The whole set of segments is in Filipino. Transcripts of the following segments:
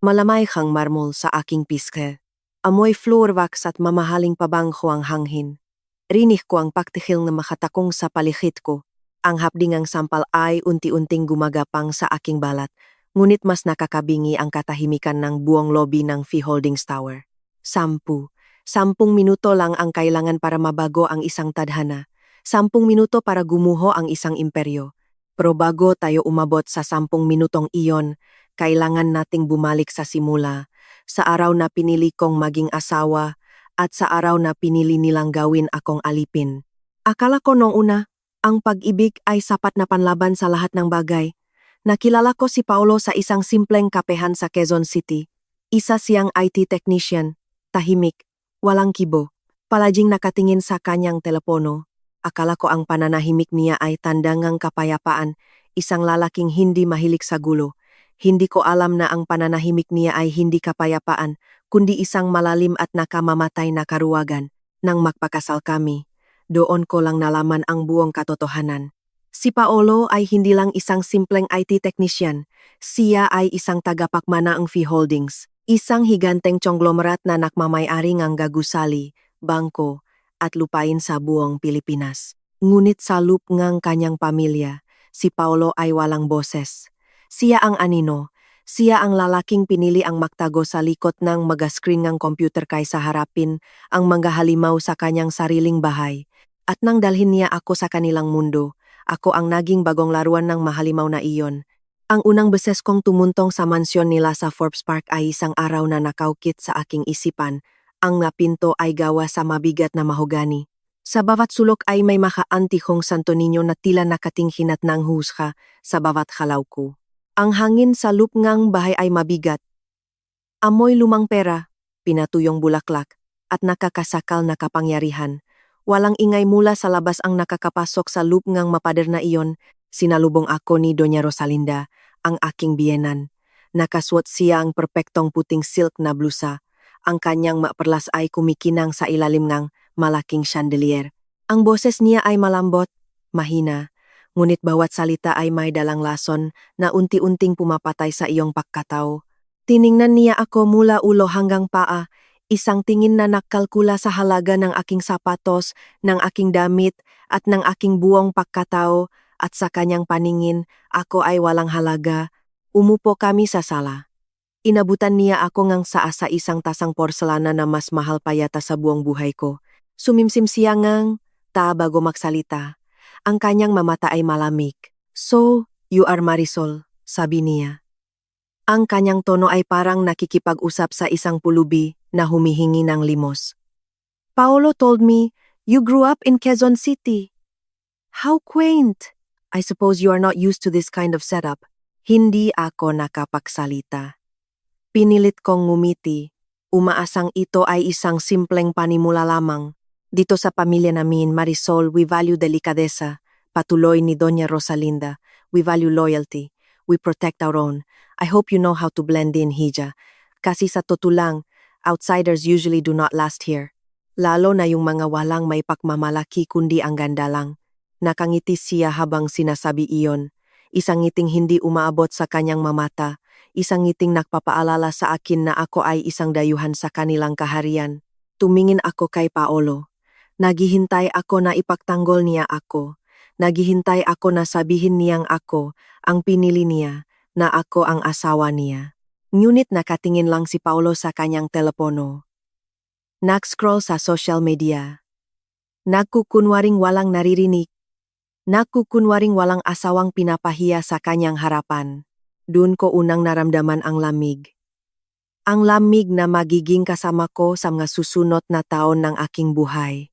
Malamay kang marmol sa aking piske. Amoy floor wax at mamahaling pabangko ang hangin. Rinig ko ang pagtihil na makatakong sa paligid ko. Ang hapdingang sampal ay unti-unting gumagapang sa aking balat, ngunit mas nakakabingi ang katahimikan ng buong lobby ng Fee Holdings Tower. 10 minuto lang ang kailangan para mabago ang isang tadhana. 10 minuto para gumuho ang isang imperyo. Pero bago tayo umabot sa 10 minutong iyon, kailangan nating bumalik sa simula, sa araw na pinili kong maging asawa at sa araw na pinili nilang gawin akong alipin. Akala ko noong una, ang pag-ibig ay sapat na panlaban sa lahat ng bagay. Nakilala ko si Paolo sa isang simpleng kapehan sa Quezon City. Isa siyang IT technician, tahimik, walang kibo. Palaging nakatingin sa kanyang telepono. Akala ko ang pananahimik niya ay tandangang kapayapaan, isang lalaking hindi mahilig sa gulo. Hindi ko alam na ang pananahimik niya ay hindi kapayapaan, kundi isang malalim at nakamamatay na karuwagan. Nang magpakasal kami, doon ko lang nalaman ang buong katotohanan. Si Paolo ay hindi lang isang simpleng IT technician. Siya ay isang tagapakmana ng Fee Holdings. Isang higanteng conglomerate na nakmamay-ari ng gagusali, bangko, at lupain sa buong Pilipinas. Ngunit sa loob ng kanyang pamilya, si Paolo ay walang boses. Siya ang anino. Siya ang lalaking pinili ang magtago sa likod ng mag-screen ng computer kaysa harapin ang mga halimaw sa kanyang sariling bahay. At nang dalhin niya ako sa kanilang mundo, ako ang naging bagong laruan ng mahalimaw na iyon. Ang unang beses kong tumuntong sa mansyon nila sa Forbes Park ay isang araw na nakaukit sa aking isipan. Ang napinto ay gawa sa mabigat na mahogani. Sa bawat sulok ay may makaantikong Santo Niño na tila nakatinghin at nanghusga sa bawat halaw ko. Ang hangin sa loob ngang bahay ay mabigat. Amoy lumang pera, pinatuyong bulaklak, at nakakasakal na kapangyarihan. Walang ingay mula sa labas ang nakakapasok sa loob ngang mapader na iyon. Sinalubong ako ni Doña Rosalinda, ang aking biyenan. Nakasuot siya ang perpektong puting silk na blusa. Ang kanyang maperlas ay kumikinang sa ilalim ng malaking chandelier. Ang boses niya ay malambot, mahina, ngunit bawat salita ay may dalang lason na unti-unting pumapatay sa iyong pagkatao. Tiningnan niya ako mula ulo hanggang paa, isang tingin na nakalkula sa halaga ng aking sapatos, ng aking damit at ng aking buong pagkatao, at sa kanyang paningin, ako ay walang halaga. Umupo kami sa sala. Inabutan niya ako ngang sa isang tasang porselana na mas mahal pa yata sa buong buhay ko. Sumimsim siya ngang, bago magsalita. Ang kanyang mamata ay malamig. "So, you are Marisol," sabi niya. Ang kanyang tono ay parang nakikipag-usap sa isang pulubi na humihingi ng limos. "Paolo told me, you grew up in Quezon City. How quaint. I suppose you are not used to this kind of setup." Hindi ako nakapagsalita. Pinilit kong ngumiti. Umaasang ito ay isang simpleng panimula lamang. Dito sa pamilya namin, Marisol, we value delikadesa. Patuloy ni Doña Rosalinda. We value loyalty. We protect our own. I hope you know how to blend in, Hija. Kasi sa totoo lang, outsiders usually do not last here. Lalo na yung mga walang may pagmamalaki kundi ang ganda lang. Nakangiti siya habang sinasabi iyon. Isang ngiting hindi umaabot sa kanyang mamata. Isang ngiting nagpapaalala sa akin na ako ay isang dayuhan sa kanilang kaharian. Tumingin ako kay Paolo. Naghihintay ako na ipagtanggol niya ako. Naghihintay ako na sabihin niyang ako ang pinili niya, na ako ang asawa niya. Ngunit nakatingin lang si Paolo sa kanyang telepono. Nag-scroll sa social media. Nagkukunwaring walang naririnig. Nagkukunwaring walang asawang pinapahiya sa kanyang harapan. Doon ko unang naramdaman ang lamig. Ang lamig na magiging kasama ko sa mga susunod na taon ng aking buhay.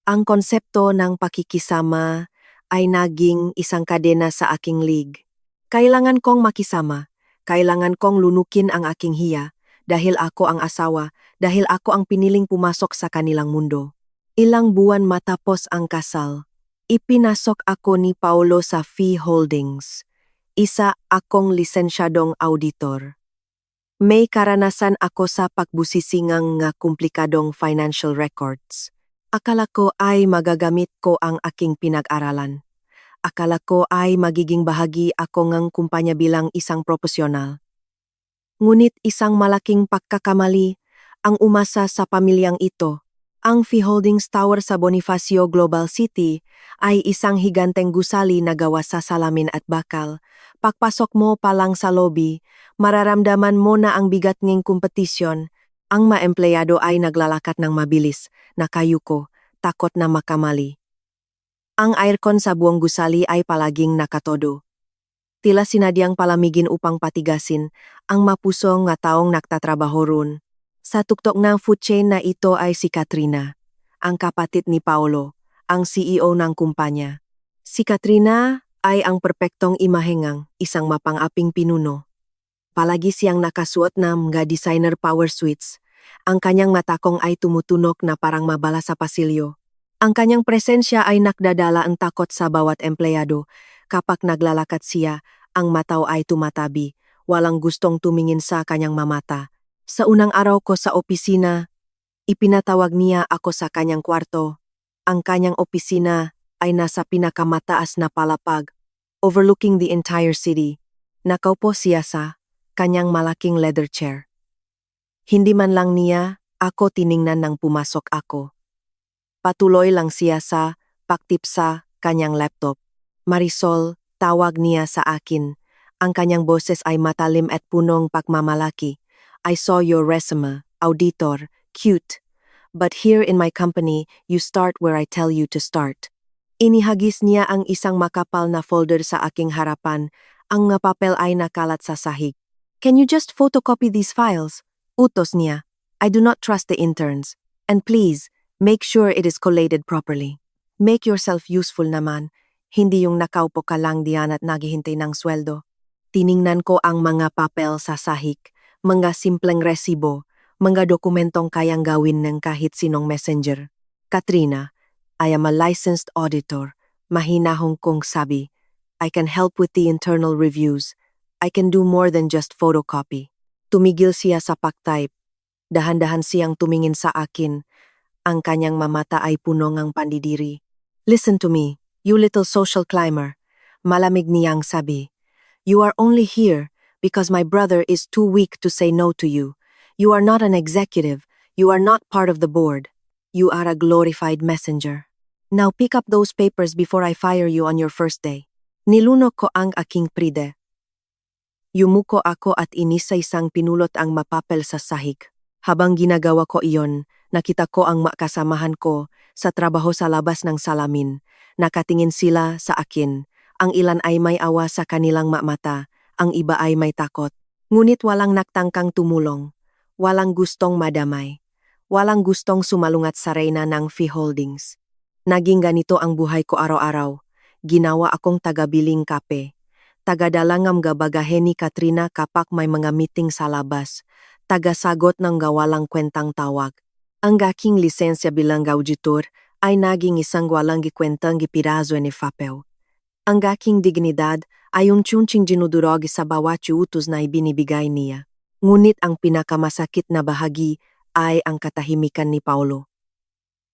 Ang konsepto ng pakikisama ay naging isang kadena sa aking lig. Kailangan kong makisama. Kailangan kong lunukin ang aking hiya dahil ako ang asawa, dahil ako ang piniling pumasok sa kanilang mundo. Ilang buwan matapos ang kasal, ipinasok ako ni Paolo sa Fee Holdings. Isa akong lisensyadong auditor. May karanasan ako sa pagbusisingang nga komplikadong financial records. Akala ko ay magagamit ko ang aking pinag-aralan. Akala ko ay magiging bahagi ako ng kumpanya bilang isang profesional. Ngunit isang malaking pagkakamali ang umasa sa pamilyang ito. Ang Fee Holdings Tower sa Bonifacio Global City ay isang higanteng gusali na gawa sa salamin at bakal. Pagpasok mo pa lang sa lobby, mararamdaman mo na ang bigat ng kompetisyon. Ang mga empleyado ay naglalakat ng mabilis, nakayuko, takot na makamali. Ang aircon sa buong gusali ay palaging nakatodo. Tila sinadyang palamigin upang patigasin ang mapusong nga taong nagtatrabaho ron. Sa tuktok ng food chain na ito ay si Katrina, ang kapatid ni Paolo, ang CEO ng kumpanya. Si Katrina ay ang perpektong imahengang isang mapang-aping pinuno. Palagi siyang nakasuot ng mga designer power suits. Ang kanyang matakong ay tumutunok na parang mabala sa pasilyo. Ang kanyang presensya ay nakdadala ang takot sa bawat empleyado. Kapag naglalakad siya, ang mataw ay tumatabi, walang gustong tumingin sa kanyang mamata. Sa unang araw ko sa opisina, ipinatawag niya ako sa kanyang kwarto. Ang kanyang opisina ay nasa pinakamataas na palapag, overlooking the entire city. Nakaupo siya sa kanyang malaking leather chair. Hindi man lang niya ako tiningnan nang pumasok ako. Patuloy lang siya sa paktip sa kanyang laptop. Marisol, tawag niya sa akin. Ang kanyang boses ay matalim at punong pagmamalaki. I saw your resume, auditor, cute. But here in my company, you start where I tell you to start. Inihagis niya ang isang makapal na folder sa aking harapan. Ang nga papel ay nakalat sa sahig. Can you just photocopy these files? Utos niya. I do not trust the interns. And please, make sure it is collated properly. Make yourself useful naman. Hindi yung nakaupo ka lang diyan at naghihintay ng sweldo. Tiningnan ko ang mga papel sa sahig. Mga simpleng resibo, mga dokumentong kayang gawin ng kahit sinong messenger. Katrina, I am a licensed auditor. Mahinahong kong sabi. I can help with the internal reviews. I can do more than just photocopy. Tumigil siya sa pagtype. Dahan-dahan siyang tumingin sa akin. Ang kanyang mamata ay puno ng pandidiri. Listen to me, you little social climber. Malamig niyang sabi. You are only here because my brother is too weak to say no to you. You are not an executive. You are not part of the board. You are a glorified messenger. Now pick up those papers before I fire you on your first day. Nilunok ko ang aking pride. Yumuko ako at inisa-isang pinulot ang mapapel sa sahig. Habang ginagawa ko iyon, nakita ko ang makasamahan ko sa trabaho sa labas ng salamin. Nakatingin sila sa akin. Ang ilan ay may awa sa kanilang mata. Ang iba ay may takot. Ngunit walang nagtangkang tumulong. Walang gustong madamay. Walang gustong sumalungat sa reyna ng Fee Holdings. Naging ganito ang buhay ko araw-araw. Ginawa akong tagabiling kape. Tagadalangam gabagahe ni Katrina kapag may mga meeting sa labas. Tagasagot ng gawalang kwentang tawag. Ang aking lisensya bilang auditor ay naging isang walang gikwentang gipirazo ni Fapeo. Ang aking dignidad ay unchunching dinudurog sa bawat utos na ibinibigay niya. Ngunit ang pinakamasakit na bahagi ay ang katahimikan ni Paolo.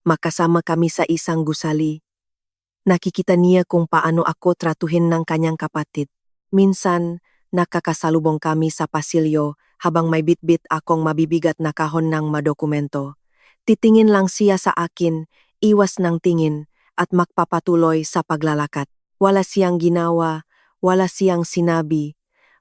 Makasama kami sa isang gusali. Nakikita niya kung paano ako tratuhin ng kanyang kapatid. Minsan, nakakasalubong kami sa pasilyo habang may bitbit akong mabibigat na kahon ng madokumento. Titingin lang siya sa akin, iwas ng tingin, at magpapatuloy sa paglalakad. Wala siyang ginawa, wala siyang sinabi.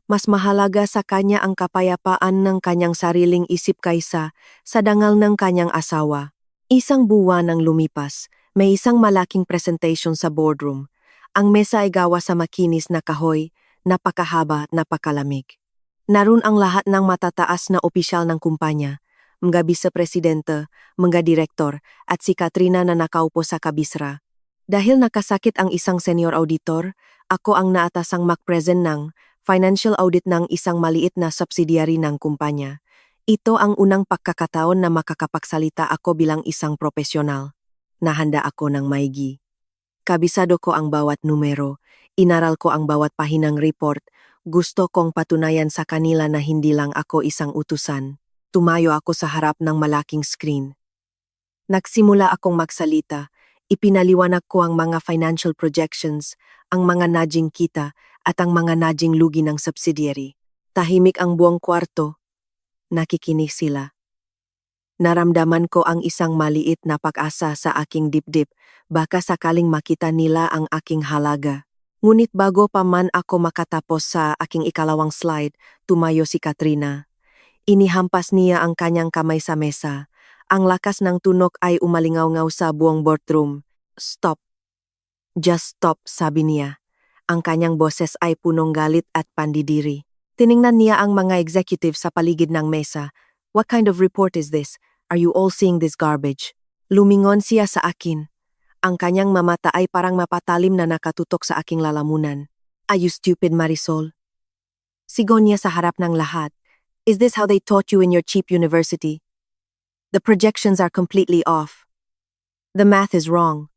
Mas mahalaga sa kanya ang kapayapaan ng kanyang sariling isip kaysa sa dangal ng kanyang asawa. Isang buwan ang lumipas, may isang malaking presentation sa boardroom. Ang mesa ay gawa sa makinis na kahoy, napakahaba, napakalamig. Naroon ang lahat ng matataas na opisyal ng kumpanya, mga vice-presidente, mga direktor, at si Katrina na nakaupo sa kabisra. Dahil nakasakit ang isang senior auditor, ako ang naatasang mag-present ng financial audit ng isang maliit na subsidiary ng kumpanya. Ito ang unang pagkakataon na makakapagsalita ako bilang isang profesional. Nahanda ako ng maigi. Kabisado ko ang bawat numero, inaral ko ang bawat pahinang report, gusto kong patunayan sa kanila na hindi lang ako isang utusan. Tumayo ako sa harap ng malaking screen. Nagsimula akong magsalita. Ipinaliwanag ko ang mga financial projections, ang mga nudging kita, at ang mga nudging lugi ng subsidiary. Tahimik ang buong kwarto. Nakikinig sila. Naramdaman ko ang isang maliit na pag-asa sa aking dibdib, baka sakaling makita nila ang aking halaga. Ngunit bago pa man ako makatapos sa aking ikalawang slide, tumayo si Katrina. Inihampas niya ang kanyang kamay sa mesa. Ang lakas ng tunog ay umalingaw-ngaw sa buong boardroom. Stop. Just stop, sabi niya. Ang kanyang boses ay punong galit at pandidiri. Tiningnan niya ang mga executive sa paligid ng mesa. What kind of report is this? Are you all seeing this garbage? Lumingon siya sa akin. Ang kanyang mamata ay parang mapatalim na nakatutok sa aking lalamunan. Are you stupid, Marisol? Sigon niya sa harap ng lahat. Is this how they taught you in your cheap university? The projections are completely off. The math is wrong.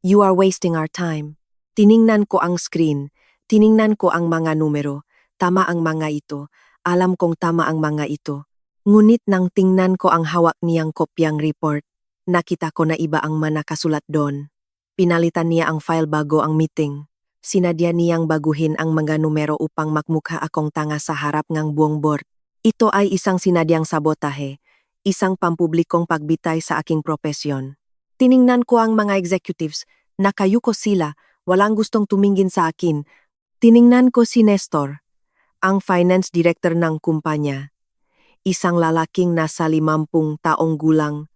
You are wasting our time. Tiningnan ko ang screen. Tiningnan ko ang mga numero. Tama ang mga ito. Alam kong tama ang mga ito. Ngunit nang tingnan ko ang hawak niyang kopyang report, nakita ko na iba ang nakasulat doon. Pinalitan niya ang file bago ang meeting. Sinadya niyang baguhin ang mga numero upang magmukha akong tanga sa harap ng buong board. Ito ay isang sinadyang sabotahe, isang pampublikong pagbitay sa aking propesyon. Tiningnan ko ang mga executives, nakayuko sila, walang gustong tumingin sa akin. Tiningnan ko si Nestor, ang finance director ng kumpanya. Isang lalaking nasa 50 taong gulang,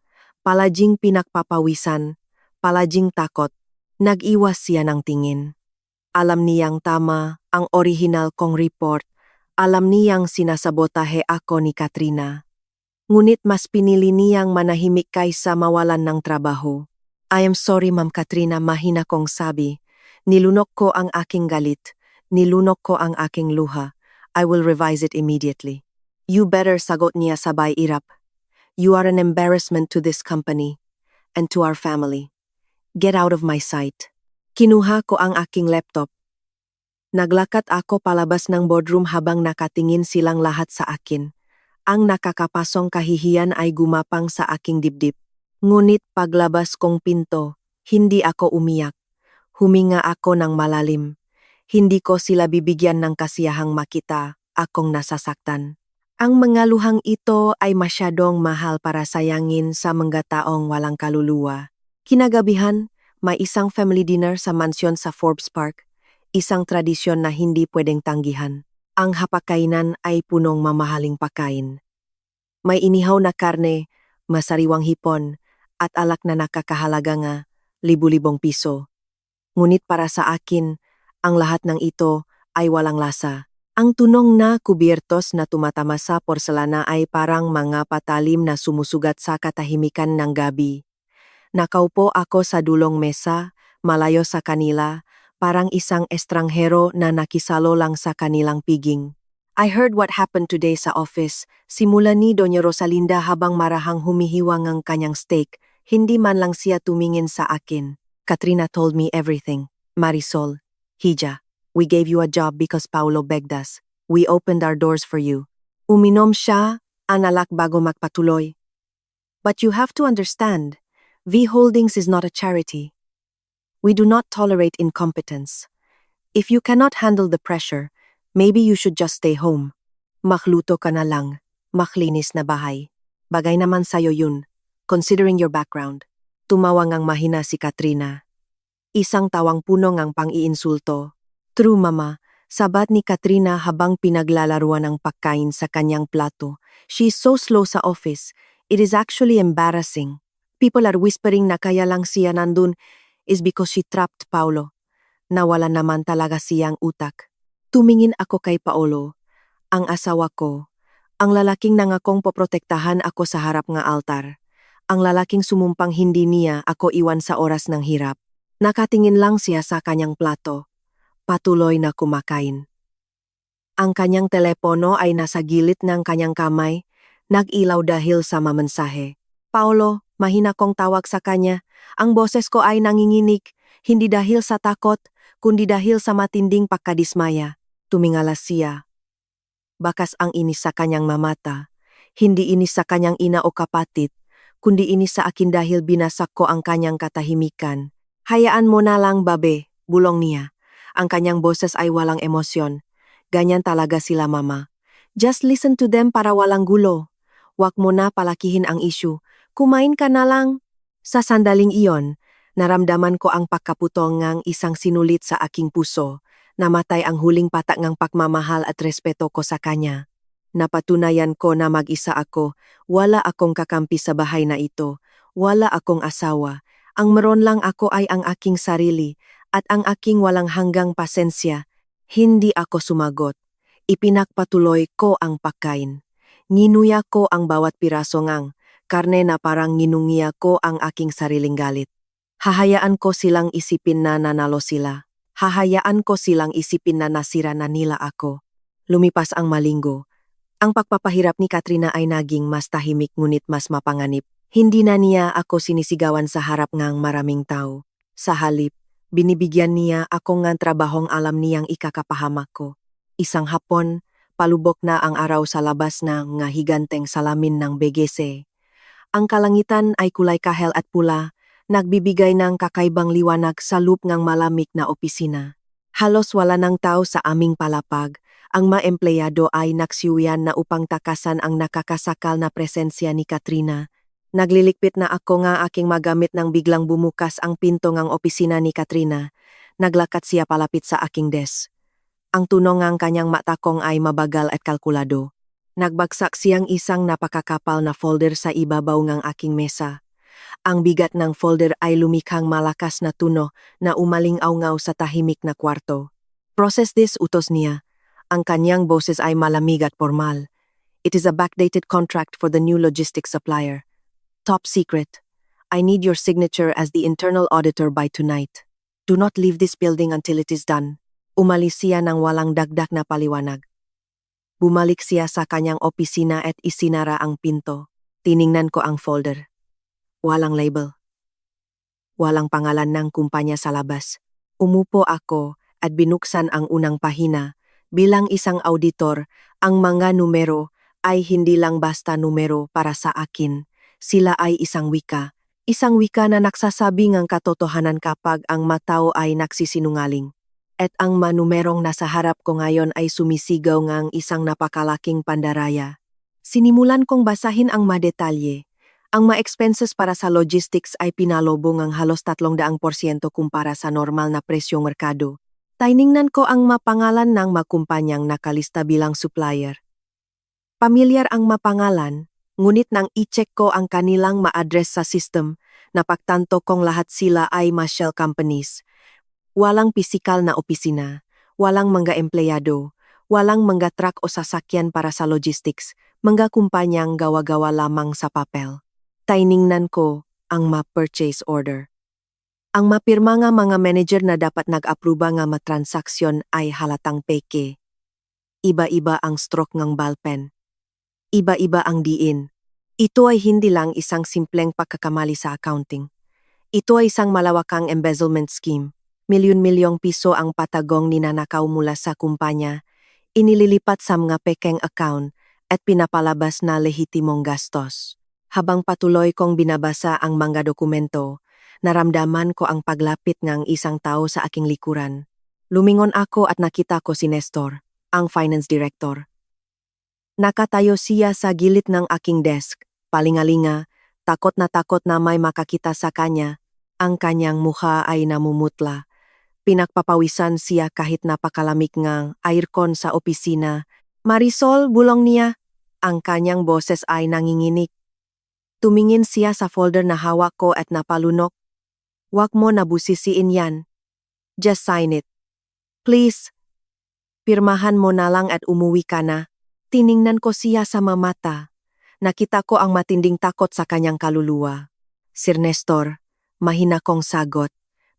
palaging pinagpapawisan, palaging takot, nag-iwas siya ng tingin. Alam niyang tama ang original kong report, alam niyang sinasabotahe ako ni Katrina. Ngunit mas pinili niyang manahimik kaysa mawalan ng trabaho. I am sorry, Ma'am Katrina, mahina kong sabi. Nilunok ko ang aking galit, nilunok ko ang aking luha. I will revise it immediately. You better, sagot niya sabay irap. You are an embarrassment to this company and to our family. Get out of my sight. Kinuha ko ang aking laptop. Naglakad ako palabas ng boardroom habang nakatingin silang lahat sa akin. Ang nakakapasong kahihiyan ay gumapang sa aking dibdib. Ngunit paglabas kong pinto, hindi ako umiyak. Huminga ako ng malalim. Hindi ko sila bibigyan ng kasiyahang makita akong nasasaktan. Ang mga luhang ito ay masyadong mahal para sayangin sa mga taong walang kaluluwa. Kinagabihan, may isang family dinner sa mansyon sa Forbes Park, isang tradisyon na hindi pwedeng tanggihan. Ang hapagkainan ay punong mamahaling pagkain. May inihaw na karne, masariwang hipon, at alak na nakakahalaga nga, libu-libong piso. Ngunit para sa akin, ang lahat ng ito ay walang lasa. Ang tunong na kubiertos na tumatama sa porselana ay parang mga patalim na sumusugat sa katahimikan ng gabi. Nakaupo ako sa dulong mesa, malayo sa kanila, parang isang estranghero na nakisalo lang sa kanilang piging. I heard what happened today sa office, simula ni Doña Rosalinda habang marahang humihiwang ang kanyang steak, hindi man lang siya tumingin sa akin. Katrina told me everything. Marisol, Hija. We gave you a job because Paulo begged us. We opened our doors for you. Uminom siya, analak bago magpatuloy. But you have to understand, V Holdings is not a charity. We do not tolerate incompetence. If you cannot handle the pressure, maybe you should just stay home. Makluto ka na lang, maklinis na bahay. Bagay naman sa'yo yun, considering your background. Tumawang ang mahina si Katrina. Isang tawang puno ngang pang-iinsulto. True, Mama, sabat ni Katrina habang pinaglalaruan ang pagkain sa kanyang plato. She's so slow sa office. It is actually embarrassing. People are whispering na kaya lang siya nandun is because she trapped Paulo. Nawala naman talaga siyang utak. Tumingin ako kay Paulo, ang asawa ko, ang lalaking nangakong poprotektahan ako sa harap ng altar. Ang lalaking sumumpang hindi niya ako iwan sa oras ng hirap. Nakatingin lang siya sa kanyang plato. Patuloy na kumakain. Ang kanyang telepono ay nasa gilid ng kanyang kamay, nag-ilaw dahil sa mamensahe. Paulo, mahina kong tawag sa kanya. Ang boses ko ay nanginginig, hindi dahil sa takot, kundi dahil sa matinding pagkadismaya. Tumingala siya. Bakas ang inis sa kanyang mamata, hindi inis sa kanyang ina o kapatid, kundi inis sa akin dahil binasak ko ang kanyang katahimikan. Hayaan mo na lang, babe, bulong niya. Ang kanyang boses ay walang emosyon. Ganyan talaga sila, Mama. Just listen to them para walang gulo. Wag mo na palakihin ang issue. Kumain ka na lang. Sa sandaling iyon, naramdaman ko ang pagkaputong ngang isang sinulit sa aking puso. Namatay ang huling patak ngang pagmamahal at respeto ko sa kanya. Napatunayan ko na mag-isa ako, wala akong kakampi sa bahay na ito, wala akong asawa. Ang meron lang ako ay ang aking sarili at ang aking walang hanggang pasensya. Hindi ako sumagot. Ipinagpatuloy ko ang pagkain. Nginuya ko ang bawat piraso ngang karne na parang nginungiya ko ang aking sariling galit. Hahayaan ko silang isipin na nanalo sila. Hahayaan ko silang isipin na nasira na nila ako. Lumipas ang malinggo. Ang pagpapahirap ni Katrina ay naging mas tahimik ngunit mas mapanganib. Hindi na niya ako sinisigawan sa harap ngang maraming tao. Sa halip, binibigyan niya ako ngang trabahong alam niyang ikakapahamak ko. Isang hapon, palubok na ang araw sa labas na nga higanteng salamin ng BGC. Ang kalangitan ay kulay kahel at pula, nagbibigay ng kakaibang liwanag sa loop ng malamig na opisina. Halos wala ng tao sa aming palapag. Ang mga empleyado ay naksiuyan na upang takasan ang nakakasakal na presensya ni Katrina. Naglilikpit na ako nga aking magamit nang biglang bumukas ang pinto ng opisina ni Katrina. Naglakat siya palapit sa aking desk. Ang tunog ng kanyang matakong ay mabagal at kalkulado. Nagbagsak siyang isang napakakapal na folder sa ibabaw ng aking mesa. Ang bigat ng folder ay lumikhang malakas na tunog na umaling-awngaw sa tahimik na kwarto. Process this, utos niya. Ang kanyang boses ay malamig at formal. It is a backdated contract for the new logistics supplier. Top secret. I need your signature as the internal auditor by tonight. Do not leave this building until it is done. Umalis siya ng walang dagdag na paliwanag. Bumalik siya sa kanyang opisina at isinara ang pinto. Tiningnan ko ang folder. Walang label. Walang pangalan ng kumpanya sa labas. Umupo ako at binuksan ang unang pahina. Bilang isang auditor, ang mga numero ay hindi lang basta numero para sa akin. Sila ay isang wika. Isang wika na nagsasabi ng katotohanan kapag ang matao ay nagsisinungaling. At ang manumerong nasa harap ko ngayon ay sumisigaw ngang isang napakalaking pandaraya. Sinimulan kong basahin ang madetalye. Ang ma-expenses para sa logistics ay pinalobo ng halos 300% kumpara sa normal na presyong merkado. Tiningnan ko ang mapangalan ng makumpanyang nakalista bilang supplier. Pamilyar ang mapangalan, ngunit nang i-check ko ang kanilang ma-address sa system, napagtanto kong lahat sila ay shell companies. Walang pisikal na opisina, walang mga empleyado, walang mga truck o sasakyan para sa logistics, mga kumpanyang gawa-gawa lamang sa papel. Tiningnan ko ang ma-purchase order. Ang mapirma nga mga manager na dapat nag-aproba nga matransaksyon ay halatang peke. Iba-iba ang stroke ng ballpen. Iba-iba ang diin. Ito ay hindi lang isang simpleng pagkakamali sa accounting. Ito ay isang malawakang embezzlement scheme. Milyon-milyong piso ang patagong ninanakaw mula sa kumpanya, inililipat sa mga pekeng account at pinapalabas na lehitimong gastos. Habang patuloy kong binabasa ang mga dokumento, naramdaman ko ang paglapit ng isang tao sa aking likuran. Lumingon ako at nakita ko si Nestor, ang finance director. Nakatayo siya sa gilid ng aking desk, palingalinga, takot na may makakita sa kanya. Ang kanyang mukha ay namumutla. Pinagpapawisan siya kahit napakalamig ng aircon sa opisina. Marisol, bulong niya. Ang kanyang boses ay nanginginig. Tumingin siya sa folder na hawak ko at napalunok. Wag mo nabusisiin yan. Just sign it. Please. Pirmahan mo na lang at umuwi ka na. Tiningnan ko siya sa mamata. Nakita ko ang matinding takot sa kanyang kaluluwa. Sir Nestor, mahina kong sagot.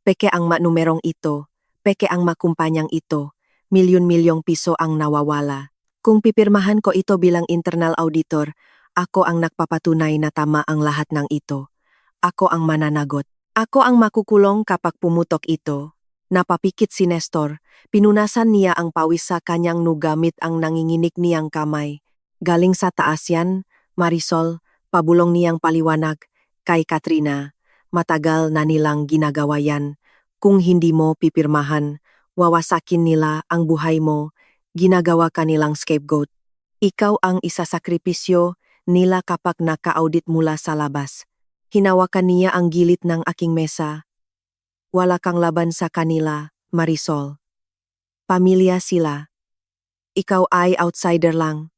Peke ang manumerong ito. Peke ang makumpanyang ito. Milyon-milyong piso ang nawawala. Kung pipirmahan ko ito bilang internal auditor, ako ang nagpapatunay na tama ang lahat ng ito. Ako ang mananagot. Ako ang makukulong kapag pumutok ito. Napapikit si Nestor. Pinunasan niya ang pawis sa kanyang nugamit ang nanginginig niyang kamay. Galing sa taas yan, Marisol, pabulong niyang paliwanag. Kay Katrina, matagal na nilang ginagawa yan. Kung hindi mo pipirmahan, wawasakin nila ang buhay mo. Ginagawa kanilang scapegoat. Ikaw ang isasakripisyo nila kapag naka-audit mula sa labas. Hinawakan niya ang gilid ng aking mesa. Wala kang laban sa kanila, Marisol. Pamilya sila. Ikaw ay outsider lang.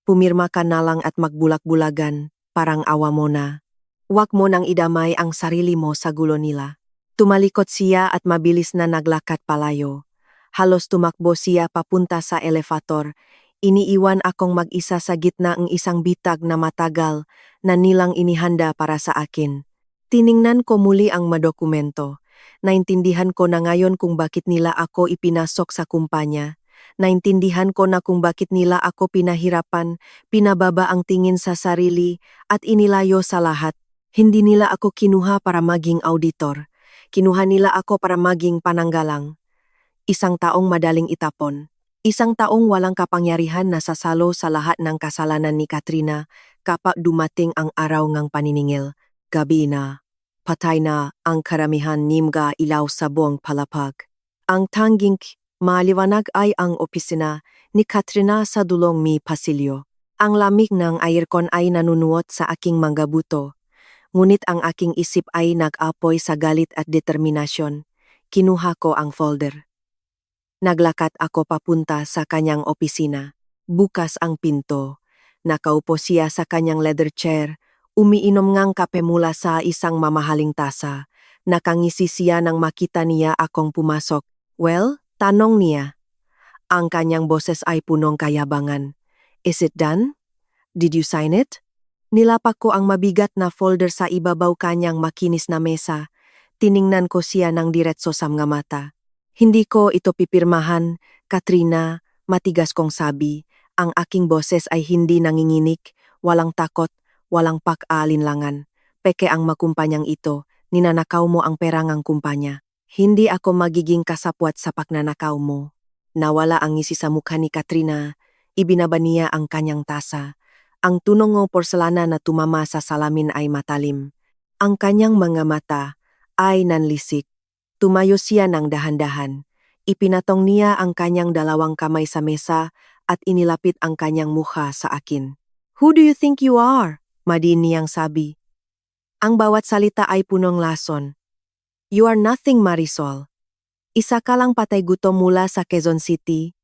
Pumirma ka na lang at magbulak-bulagan, parang awa mo na. Huwag mo nang idamay ang sarili mo sa gulo nila. Tumalikot siya at mabilis na naglakad palayo. Halos tumakbo siya papunta sa elevator. Iniiwan akong mag-isa sa gitna ng isang bitag na matagal na nilang inihanda para sa akin. Tiningnan ko muli ang madokumento. Naintindihan ko na ngayon kung bakit nila ako ipinasok sa kumpanya. Naintindihan ko na kung bakit nila ako pinahirapan, pinababa ang tingin sa sarili at inilayo sa lahat. Hindi nila ako kinuha para maging auditor. Kinuha nila ako para maging pananggalang. Isang taong madaling itapon. Isang taong walang kapangyarihan na sasalo sa lahat ng kasalanan ni Katrina kapag dumating ang araw ng paniningil. Gabi na. Patay na ang karamihan nimga ilaw sa buong palapag. Ang tanging maliwanag ay ang opisina ni Katrina sa dulong mi pasilyo. Ang lamig ng aircon ay nanunuot sa aking mga buto. Ngunit ang aking isip ay nag-apoy sa galit at determinasyon. Kinuha ko ang folder. Naglakad ako papunta sa kanyang opisina. Bukas ang pinto. Nakaupo siya sa kanyang leather chair. Umiinom ngang kape mula sa isang mamahaling tasa. Nakangisi siya nang makita niya akong pumasok. Well, tanong niya. Ang kanyang boses ay punong kayabangan. Is it done? Did you sign it? Nilapak ko ang mabigat na folder sa ibabaw kanyang makinis na mesa. Tiningnan ko siya ng diretso sa mga mata. Hindi ko ito pipirmahan, Katrina, matigas kong sabi. Ang aking boses ay hindi nanginginig, walang takot, walang pag-aalinlangan. Peke ang makumpanyang ito, ninanakaw mo ang pera ng kumpanya. Hindi ako magiging kasapwat sa pagnanakaw mo. Nawala ang ngisi sa mukha ni Katrina, ibinaba niya ang kanyang tasa. Ang tunong ng porselana na tumama sa salamin ay matalim. Ang kanyang mga mata ay nanlisik. Tumayo siya ng dahan-dahan. Ipinatong niya ang kanyang dalawang kamay sa mesa at inilapit ang kanyang mukha sa akin. Who do you think you are? Madin niyang sabi. Ang bawat salita ay punong lason. You are nothing, Marisol. Isa ka lang patay gutom mula sa Quezon City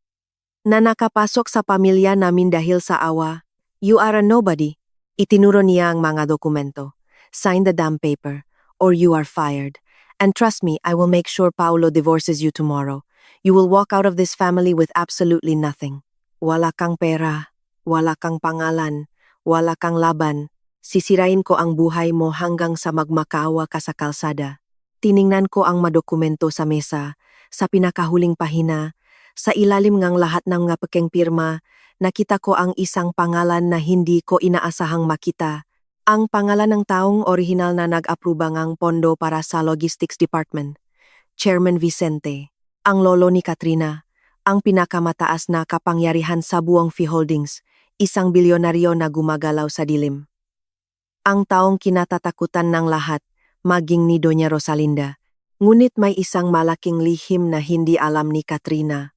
na nakapasok sa pamilya namin dahil sa awa. You are a nobody. Itinuro niya ang mga dokumento. Sign the damn paper or you are fired. And trust me, I will make sure Paolo divorces you tomorrow. You will walk out of this family with absolutely nothing. Wala kang pera, wala kang pangalan, wala kang laban. Sisirain ko ang buhay mo hanggang sa magmakaawa ka sa kalsada. Tiningnan ko ang madokumento sa mesa, sa pinakahuling pahina, sa ilalim ng lahat ng mga pekeng pirma, nakita ko ang isang pangalan na hindi ko inaasahang makita. Ang pangalan ng taong orihinal na nag-apruba ng pondo para sa Logistics Department. Chairman Vicente. Ang lolo ni Katrina. Ang pinakamataas na kapangyarihan sa buong Fee Holdings. Isang bilyonaryo na gumagalaw sa dilim. Ang taong kinatatakutan ng lahat, maging ni Doña Rosalinda. Ngunit may isang malaking lihim na hindi alam ni Katrina.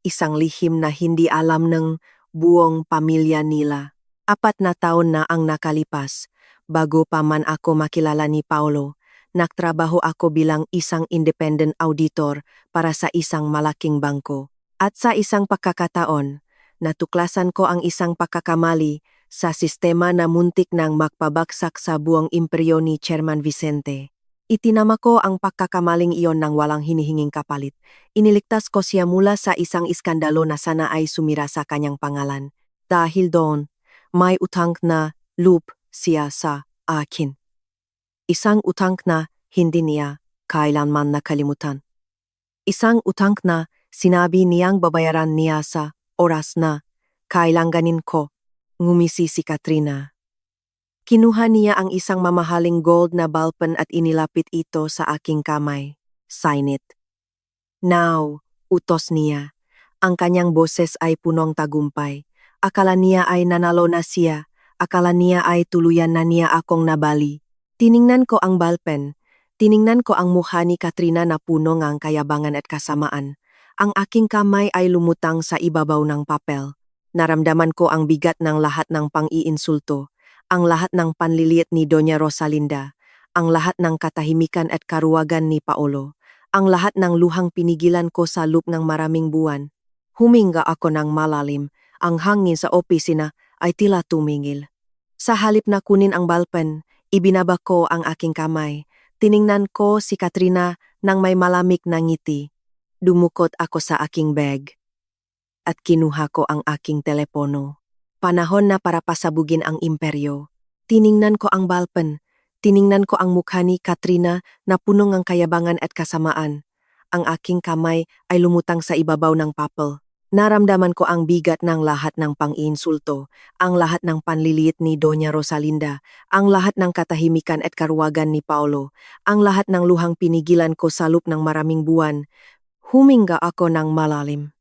Isang lihim na hindi alam ng buong pamilya nila. 4 na taon na ang nakalipas, bago pa man ako makilala ni Paolo, nagtrabaho ako bilang isang independent auditor para sa isang malaking bangko. At sa isang pagkakataon, natuklasan ko ang isang pagkakamali sa sistema na muntik nang magpabagsak sa buong imperyo ni Chairman Vicente. Itinama ko ang pagkakamaling iyon ng walang hinihinging kapalit. Iniligtas ko siya mula sa isang iskandalo na sana ay sumira sa kanyang pangalan. Dahil doon, may utang na loob siya sa akin. Isang utang na hindi niya kailanman nakalimutan. Isang utang na sinabi niyang babayaran niya sa oras na kailanganin ko. Ngumisi si Katrina. Kinuha niya ang isang mamahaling gold na ballpen at inilapit ito sa aking kamay. Sign it. Now, utos niya. Ang kanyang boses ay punong tagumpay. Akala niya ay nanalo na siya. Akala niya ay tuluyan na niya akong nabali. Tiningnan ko ang ballpen. Tiningnan ko ang mukha ni Katrina na puno ng kayabangan at kasamaan. Ang aking kamay ay lumutang sa ibabaw ng papel. Naramdaman ko ang bigat ng lahat ng pang-iinsulto, ang lahat ng panliliit ni Doña Rosalinda, ang lahat ng katahimikan at karuwagan ni Paolo, ang lahat ng luhang pinigilan ko sa loop ng maraming buwan. Huminga ako ng malalim, ang hangin sa opisina ay tila tumingil. Sa halip na kunin ang balpen, ibinaba ko ang aking kamay. Tiningnan ko si Katrina nang may malamig na ngiti. Dumukot ako sa aking bag at kinuha ko ang aking telepono. Panahon na para pasabugin ang imperyo. Tiningnan ko ang balpen. Tiningnan ko ang mukha ni Katrina na punong ng kayabangan at kasamaan. Ang aking kamay ay lumutang sa ibabaw ng papel. Naramdaman ko ang bigat ng lahat ng pang-iinsulto, ang lahat ng panliliit ni Doña Rosalinda, ang lahat ng katahimikan at karuwagan ni Paolo, ang lahat ng luhang pinigilan ko sa loop ng maraming buwan. Huminga ako ng malalim.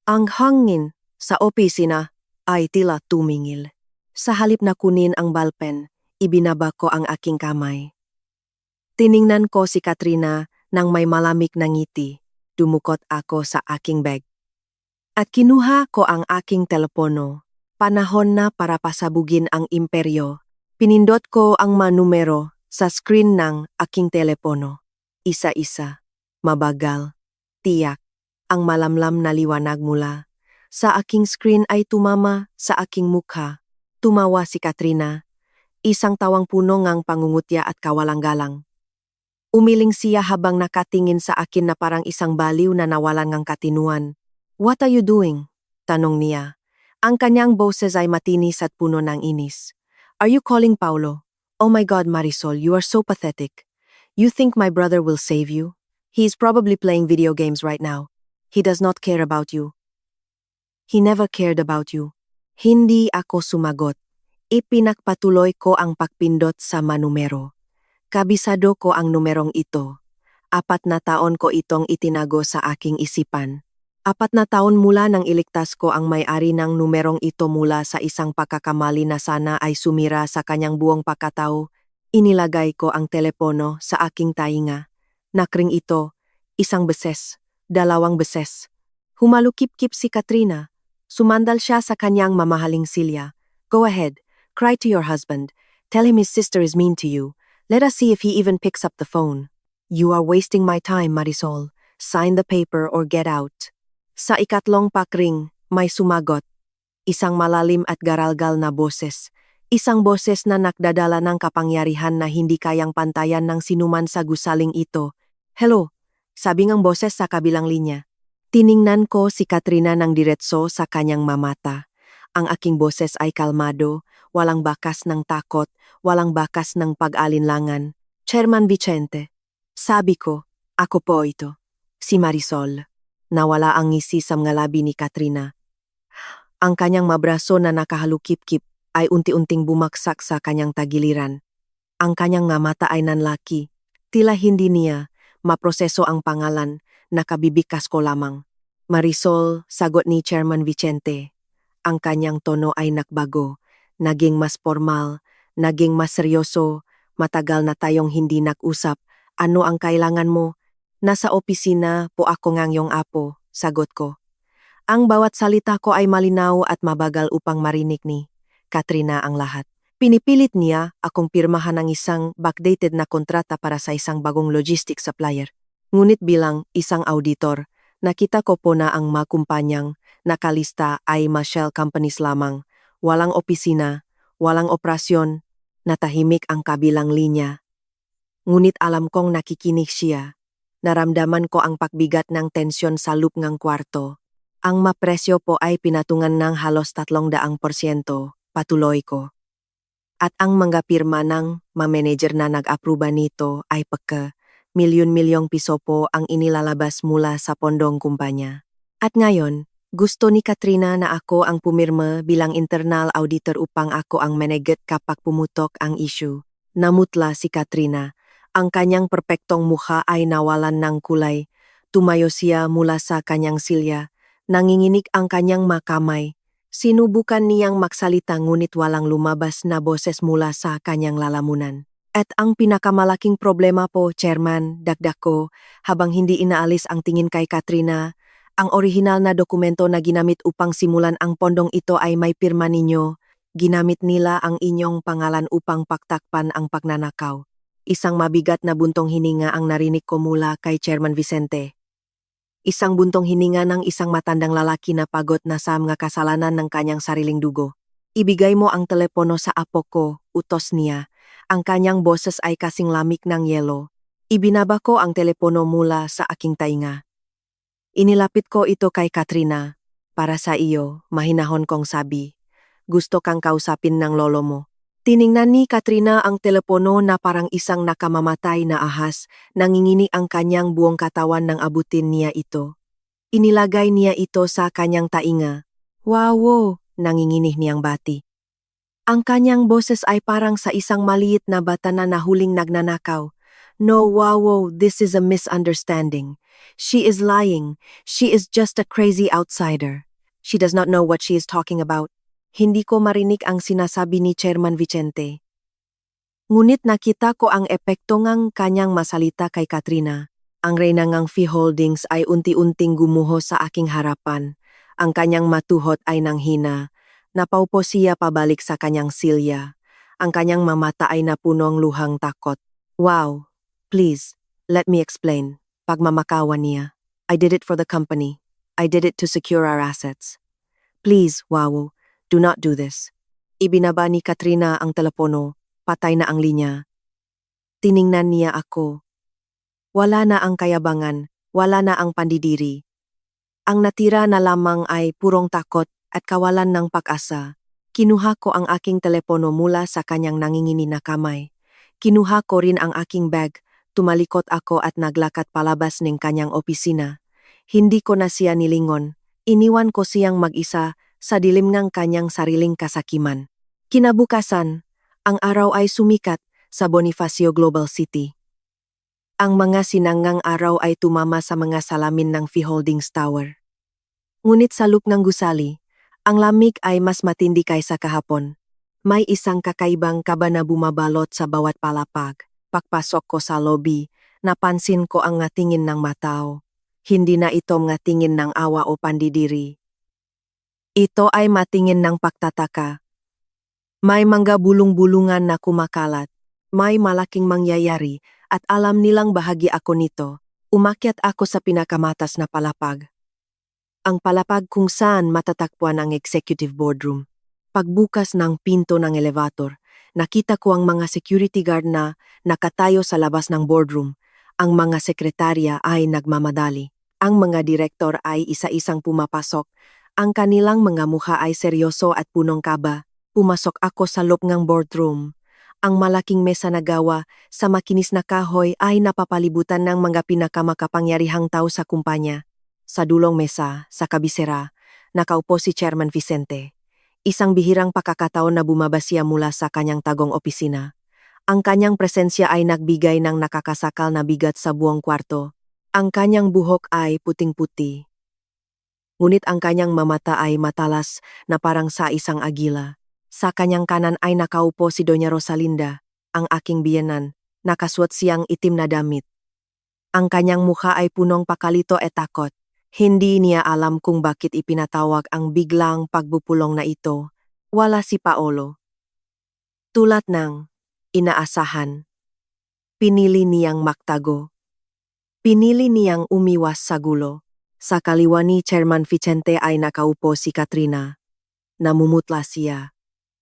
Ang hangin sa opisina ay tila tumingil. Sa halip na kunin ang balpen, ibinaba ko ang aking kamay. Tiningnan ko si Katrina nang may malamig na ngiti. Dumukot ako sa aking bag. At kinuha ko ang aking telepono. Panahon na para pasabugin ang imperyo. Pinindot ko ang manumero sa screen ng aking telepono. Isa-isa. Mabagal. Tiyak. Ang malamlam na liwanag mula. Sa aking screen ay tumama sa aking mukha. Tumawa si Katrina. Isang tawang puno ngang pangungutya at kawalang-galang. Umiling siya habang nakatingin sa akin na parang isang baliw na nawalan ng katinuan. "What are you doing?" tanong niya. Ang kanyang boses ay matinis at puno ng inis. "Are you calling Paulo? Oh my God, Marisol, you are so pathetic. You think my brother will save you? He is probably playing video games right now. He does not care about you. He never cared about you." Hindi ako sumagot. Ipinagpatuloy ko ang pagpindot sa manumero. Kabisado ko ang numerong ito. 4 na taon ko itong itinago sa aking isipan. 4 na taon mula nang iligtas ko ang may-ari ng numerong ito mula sa isang pagkakamali na sana ay sumira sa kanyang buong pagkatao. Inilagay ko ang telepono sa aking tainga. Nakring ito, 1 beses, 2 beses. Humalukip-kip si Katrina. Sumandal siya sa kanyang mamahaling silya. "Go ahead, cry to your husband. Tell him his sister is mean to you. Let us see if he even picks up the phone. You are wasting my time, Marisol. Sign the paper or get out." Sa ikatlong pakring, may sumagot. Isang malalim at garalgal na boses. Isang boses na nakdadala ng kapangyarihan na hindi kayang pantayan ng sinuman sa gusaling ito. "Hello," sabi ng boses sa kabilang linya. Tiningnan ko si Katrina ng diretso sa kanyang mamata. Ang aking boses ay kalmado, walang bakas ng takot, walang bakas ng pag-alinlangan. "Chairman Vicente." Sabi ko, "Ako po ito, si Marisol." Nawala ang ngisi sa mga labi ni Katrina. Ang kanyang mabraso na nakahalukip-kip ay unti-unting bumaksak sa kanyang tagiliran. Ang kanyang nga mata ay nanlaki. Tila hindi niya maproseso ang pangalan, nakabibikas ko lamang. "Marisol," sagot ni Chairman Vicente. Ang kanyang tono ay nakbago, naging mas formal, naging mas seryoso. "Matagal na tayong hindi nag-usap. Ano ang kailangan mo?" "Nasa opisina po ako ngang iyong apo," sagot ko. Ang bawat salita ko ay malinaw at mabagal upang marinig ni Katrina ang lahat. Pinipilit niya akong pirmahan ng isang backdated na kontrata para sa isang bagong logistics supplier. Ngunit bilang isang auditor, nakita ko po na ang mga kumpanyang nakalista ay mga shell companies lamang. Walang opisina, walang operasyon, natahimik ang kabilang linya. Ngunit alam kong nakikinig siya. Naramdaman ko ang pagbigat ng tensyon sa loop ng kwarto. "Ang mapresyo po ay pinatungan ng halos 300%, patuloy ko. At ang mga pirma ng manager na nag-aproba nito ay pagka milyon-milyong piso po ang inilalabas mula sa pondong kumpanya. At ngayon, gusto ni Katrina na ako ang pumirma bilang internal auditor upang ako ang managet kapag pumutok ang issue." Namutla si Katrina. Ang kanyang perpektong mukha ay nawalan ng kulay. Tumayo siya mula sa kanyang silya. Nanginginig ang kanyang makamay. Sinubukan niyang magsalita ngunit walang lumabas na boses mula sa kanyang lalamunan. "At ang pinakamalaking problema po, Chairman," dagdag ko, habang hindi inaalis ang tingin kay Katrina, Ang orihinal na dokumento na ginamit upang simulan ang pondong ito ay may pirma ninyo. Ginamit nila ang inyong pangalan upang paktakpan ang pagnanakaw. Isang mabigat na buntong hininga ang narinig ko mula kay Chairman Vicente. Isang buntong hininga ng isang matandang lalaki na pagod na sa mga kasalanan ng kanyang sariling dugo. Ibigay mo ang telepono sa apo ko, utos niya. Ang kanyang boses ay kasing lamig ng yelo. Ibinaba ko ang telepono mula sa aking tainga. Inilapit ko ito kay Katrina. Para sa iyo, mahinahon kong sabi. Gusto kang kausapin ng lolo mo. Tiningnan ni Katrina ang telepono na parang isang nakamamatay na ahas, nangingini ang kanyang buong katawan nang abutin niya ito. Inilagay niya ito sa kanyang tainga. Wow, nanginginih niyang bati. Ang kanyang boses ay parang sa isang maliit na bata na nahuling nagnanakaw. No, wow, this is a misunderstanding. She is lying. She is just a crazy outsider. She does not know what she is talking about. Hindi ko marinig ang sinasabi ni Chairman Vicente. Ngunit nakita ko ang epekto ng kanyang masalita kay Katrina. Ang reyna ng Fee Holdings ay unti-unting gumuho sa aking harapan. Ang kanyang matuhot ay nanghina. Napaupo siya pabalik sa kanyang silya. Ang kanyang mamata ay napunong luhang takot. Wow, please, let me explain. Pagmamakawan niya. I did it for the company. I did it to secure our assets. Please, wow, do not do this. Ibinaba ni Katrina ang telepono. Patay na ang linya. Tiningnan niya ako. Wala na ang kayabangan, wala na ang pandidiri. Ang natira na lamang ay purong takot at kawalan ng pag-asa. Kinuha ko ang aking telepono mula sa kanyang nangingini na kamay. Kinuha ko rin ang aking bag, tumalikot ako at naglakad palabas ng kanyang opisina. Hindi ko na siya nilingon. Iniwan ko siyang mag-isa sa dilim ng kanyang sariling kasakiman. Kinabukasan, ang araw ay sumikat sa Bonifacio Global City. Ang mga sinangang araw ay tumama sa mga salamin ng Fee Holdings Tower. Ngunit sa loop ng gusali, ang lamig ay mas matindi kaysa kahapon. May isang kakaibang kaba na bumabalot sa bawat palapag. Pagpasok ko sa lobby, napansin ko ang ngatingin ng matao. Hindi na ito ngatingin ng awa o pandidiri. Ito ay matingin ng pagtataka. May mga bulong-bulungan na kumakalat. May malaking mangyayari at alam nilang bahagi ako nito. Umakyat ako sa pinakamatas na palapag. Ang palapag kung saan matatagpuan ang executive boardroom. Pagbukas ng pinto ng elevator, nakita ko ang mga security guard na nakatayo sa labas ng boardroom. Ang mga sekretarya ay nagmamadali. Ang mga direktor ay isa-isang pumapasok. Ang kanilang mga mukha ay seryoso at punong kaba. Pumasok ako sa loob ng boardroom. Ang malaking mesa na gawa sa makinis na kahoy ay napapalibutan ng mga pinakamakapangyarihang tao sa kumpanya. Sa dulong mesa, sa kabisera, nakaupo si Chairman Vicente. Isang bihirang pakakataon na bumaba siya mula sa kanyang tagong opisina. Ang kanyang presensya ay nagbigay ng nakakasakal na bigat sa buong kwarto. Ang kanyang buhok ay puting-puti. Ngunit ang kanyang mamata ay matalas na parang sa isang agila. Sa kanyang kanan ay nakaupo si Doña Rosalinda, ang aking biyenan, nakasuot siyang itim na damit. Ang kanyang mukha ay punong pakalito at takot. Hindi niya alam kung bakit ipinatawag ang biglang pagbupulong na ito. Wala si Paolo. Tulad ng inaasahan. Pinili niyang magtago. Pinili niyang umiwas sa gulo. Sa kaliwa ni Chairman Vicente ay nakaupo si Katrina. Namumutla siya.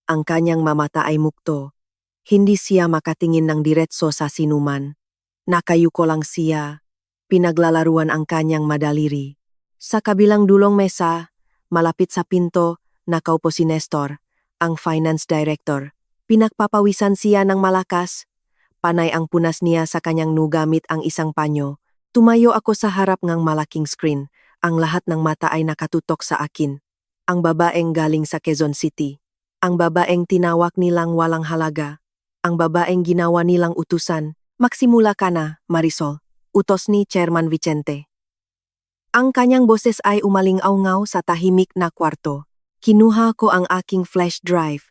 Ang kanyang mamata ay mukto. Hindi siya makatingin ng diretso sa sinuman. Nakayuko lang siya. Pinaglalaruan ang kanyang madaliri. Sa kabilang dulong mesa, malapit sa pinto, nakaupo si Nestor, ang finance director. Pinagpapawisan siya ng malakas. Panay ang punas niya sa kanyang nugamit ang isang panyo. Tumayo ako sa harap ng malaking screen. Ang lahat ng mata ay nakatutok sa akin. Ang babaeng galing sa Quezon City. Ang babaeng tinawag nilang walang halaga. Ang babaeng ginawa nilang utusan. Magsimula ka na, Marisol. Utos ni Chairman Vicente. Ang kanyang boses ay umaling-aungaw sa tahimik na kwarto. Kinuha ko ang aking flash drive.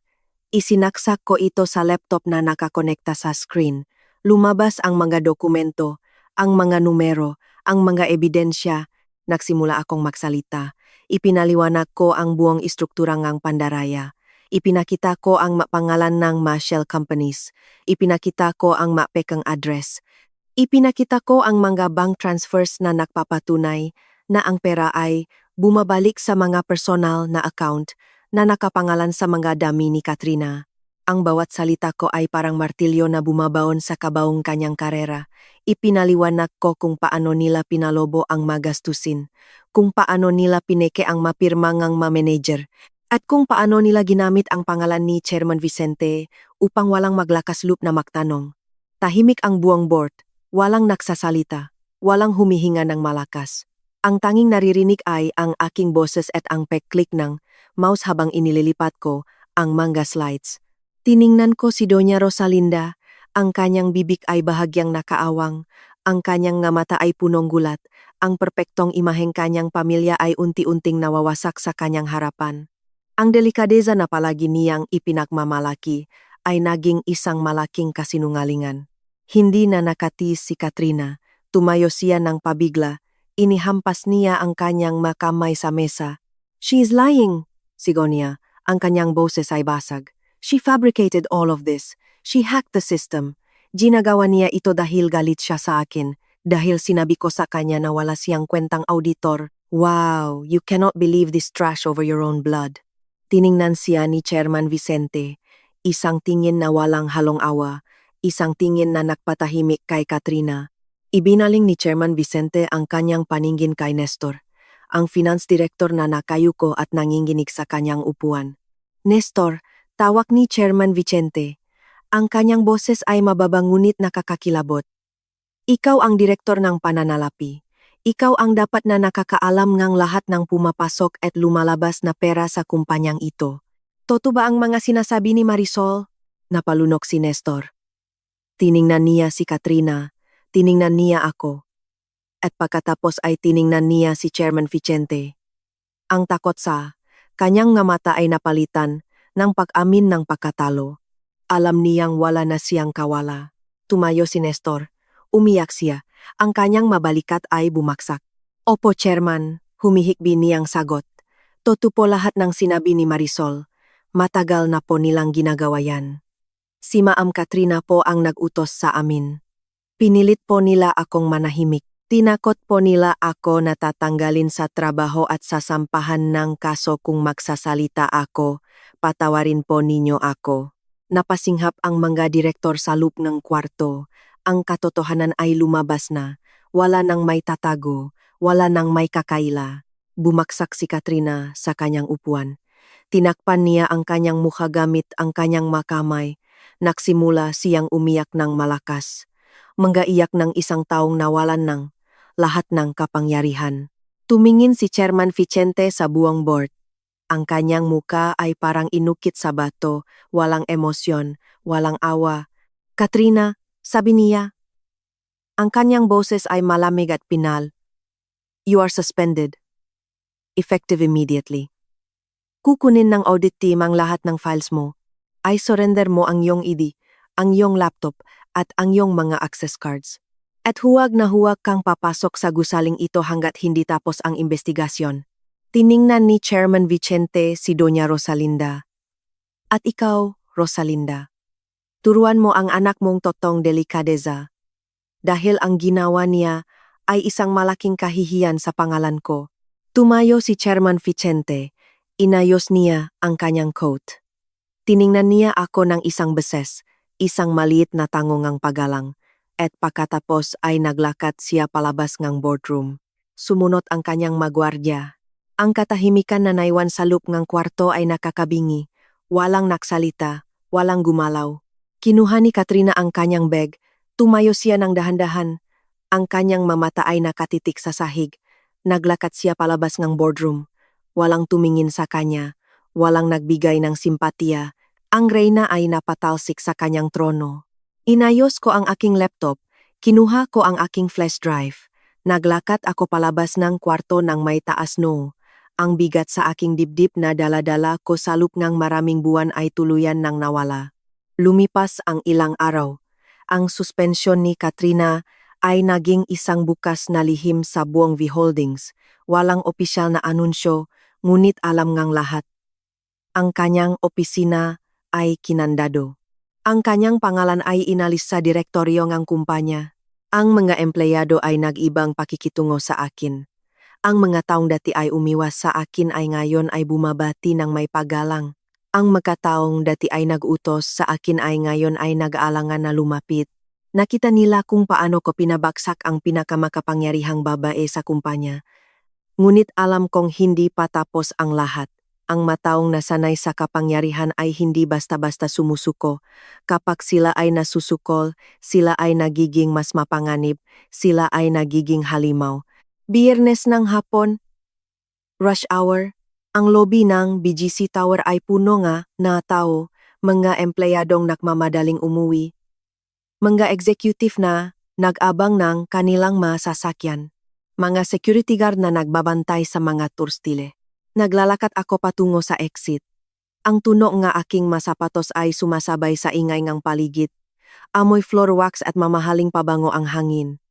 Isinaksak ko ito sa laptop na nakakonekta sa screen. Lumabas ang mga dokumento, ang mga numero, ang mga ebidensya. Nagsimula akong magsalita. Ipinaliwanag ko ang buong istruktura ng pandaraya. Ipinakita ko ang pangalan ng mga shell companies. Ipinakita ko ang mapekang address. Ipinakita ko ang mga bank transfers na nagpapatunay na ang pera ay bumabalik sa mga personal na account na nakapangalan sa mga dami ni Katrina. Ang bawat salita ko ay parang martilyo na bumabaon sa kabaong kanyang karera. Ipinaliwanag ko kung paano nila pinalobo ang magastusin, kung paano nila pineke ang mapirma ng manager, at kung paano nila ginamit ang pangalan ni Chairman Vicente upang walang maglakas loob na magtanong. Tahimik ang buong board, walang nagsasalita, walang humihinga ng malakas. Ang tanging naririnig ay ang aking boses at ang pag-click ng mouse habang inililipat ko ang mga slides. Tiningnan ko si Doña Rosalinda, ang kanyang bibig ay bahagyang nakaawang, ang kanyang nga mata ay punong gulat, ang perpektong imaheng kanyang pamilya ay unti-unting nawawasak sa kanyang harapan. Ang delikadeza na palagi niyang ipinagmamalaki ay naging isang malaking kasinungalingan. Hindi na nakatiis si Katrina, tumayo siya ng pabigla, inihampas niya ang kanyang makamay sa mesa. "She is lying," sigaw niya, ang kanyang boses ay basag. "She fabricated all of this. She hacked the system. Ginagawa niya ito dahil galit siya sa akin, dahil sinabi ko sa kanya na wala siyang kwentang auditor. Wow, you cannot believe this trash over your own blood." Tiningnan siya ni Chairman Vicente, isang tingin na walang halong awa, isang tingin na nagpatahimik kay Katrina. Ibinaling ni Chairman Vicente ang kanyang paningin kay Nestor, ang finance director na nakayuko at nanginginig sa kanyang upuan. "Nestor," tawag ni Chairman Vicente. Ang kanyang boses ay mababa ngunit nakakakilabot. "Ikaw ang direktor ng pananalapi. Ikaw ang dapat na nakakaalam ng lahat ng pumapasok at lumalabas na pera sa kumpanyang ito. Totoo ba ang mga sinasabi ni Marisol?" Napalunok si Nestor. Tiningnan niya si Katrina, tiningnan niya ako. At pagkatapos ay tiningnan niya si Chairman Vicente. Ang takot sa kanyang nga mata ay napalitan ng pag-amin ng pagkatalo. Alam niyang wala na siyang kawala. Tumayo si Nestor. Umiyak siya. Ang kanyang mabalikat ay bumaksak. "Opo, Chairman," humihikbi niyang sagot. "Totoo po lahat ng sinabi ni Marisol. Matagal na po nilang ginagawa yan. Si Ma'am Katrina po ang nag-utos sa amin. Pinilit po nila akong manahimik. Tinakot po nila ako na tatanggalin sa trabaho at sasampahan ng kaso kung magsasalita ako. Patawarin po ninyo ako." Napasinghap ang mga direktor sa loob ng kwarto. Ang katotohanan ay lumabas na. Wala nang may tatago, wala nang may kakaila. Bumaksak si Katrina sa kanyang upuan. Tinakpan niya ang kanyang mukha gamit ang kanyang makamay. Nagsimula siyang umiyak ng malakas. Manggaiyak ng isang taong nawalan ng lahat ng kapangyarihan. Tumingin si Chairman Vicente sa buong board. Ang kanyang muka ay parang inukit sa bato, walang emosyon, walang awa. "Katrina," sabi niya. Ang kanyang boses ay malamig at pinal. "You are suspended. Effective immediately. Kukunin ng audit team ang lahat ng files mo. Ay surrender mo ang iyong ID, ang iyong laptop, at ang iyong mga access cards. At huwag na huwag kang papasok sa gusaling ito hanggat hindi tapos ang investigasyon." Tiningnan ni Chairman Vicente si Doña Rosalinda. "At ikaw, Rosalinda, turuan mo ang anak mong totong delikadeza. Dahil ang ginawa niya ay isang malaking kahihiyan sa pangalan ko." Tumayo si Chairman Vicente. Inayos niya ang kanyang coat. Tiningnan niya ako ng isang beses, isang maliit na tangongang pagalang, at pagkatapos ay naglakad siya palabas ng boardroom. Sumunod ang kanyang magwardya. Ang katahimikan na naiwan sa loob ng kwarto ay nakakabingi. Walang naksalita, walang gumalaw. Kinuha ni Katrina ang kanyang bag. Tumayo siya ng dahan-dahan. Ang kanyang mamata ay nakatitik sa sahig. Naglakad siya palabas ng boardroom. Walang tumingin sa kanya. Walang nagbigay ng simpatiya. Ang reyna ay napatalsik sa kanyang trono. Inayos ko ang aking laptop. Kinuha ko ang aking flash drive. Naglakad ako palabas ng kwarto ng may taas no. Ang bigat sa aking dibdib na dala-dala ko sa loob ng maraming buwan ay tuluyan ng nawala. Lumipas ang ilang araw. Ang suspensyon ni Katrina ay naging isang bukas na lihim sa buong V Holdings. walang opisyal na anunsyo, ngunit alam ngang lahat. Ang kanyang opisina ay kinandado. Ang kanyang pangalan ay inalis sa direktoryo ng kumpanya. Ang mga empleyado ay nag-ibang pakikitungo sa akin. Ang mga taong dati ay umiwas sa akin ay ngayon ay bumabati ng may paggalang. Ang mga taong dati ay nag-utos sa akin ay ngayon ay nag-aalangan na lumapit. Nakita nila kung paano ko pinabagsak ang pinakamakapangyarihang babae sa kumpanya. Ngunit alam kong hindi pa tapos ang lahat. Ang mataong nasanay sa kapangyarihan ay hindi basta-basta sumusuko. Kapag sila ay nasusukol, sila ay nagiging mas mapanganib, sila ay nagiging halimaw. Biyernes ng hapon, rush hour, ang lobby ng BGC Tower ay puno nga na tao, mga empleyadong nakmamadaling umuwi. Mga executive na nag-abang ng kanilang masasakyan. Mga security guard na nagbabantay sa mga turstile. Naglalakad ako patungo sa exit. Ang tunog nga aking masapatos ay sumasabay sa ingay ng paligid. Amoy floor wax at mamahaling pabango ang hangin.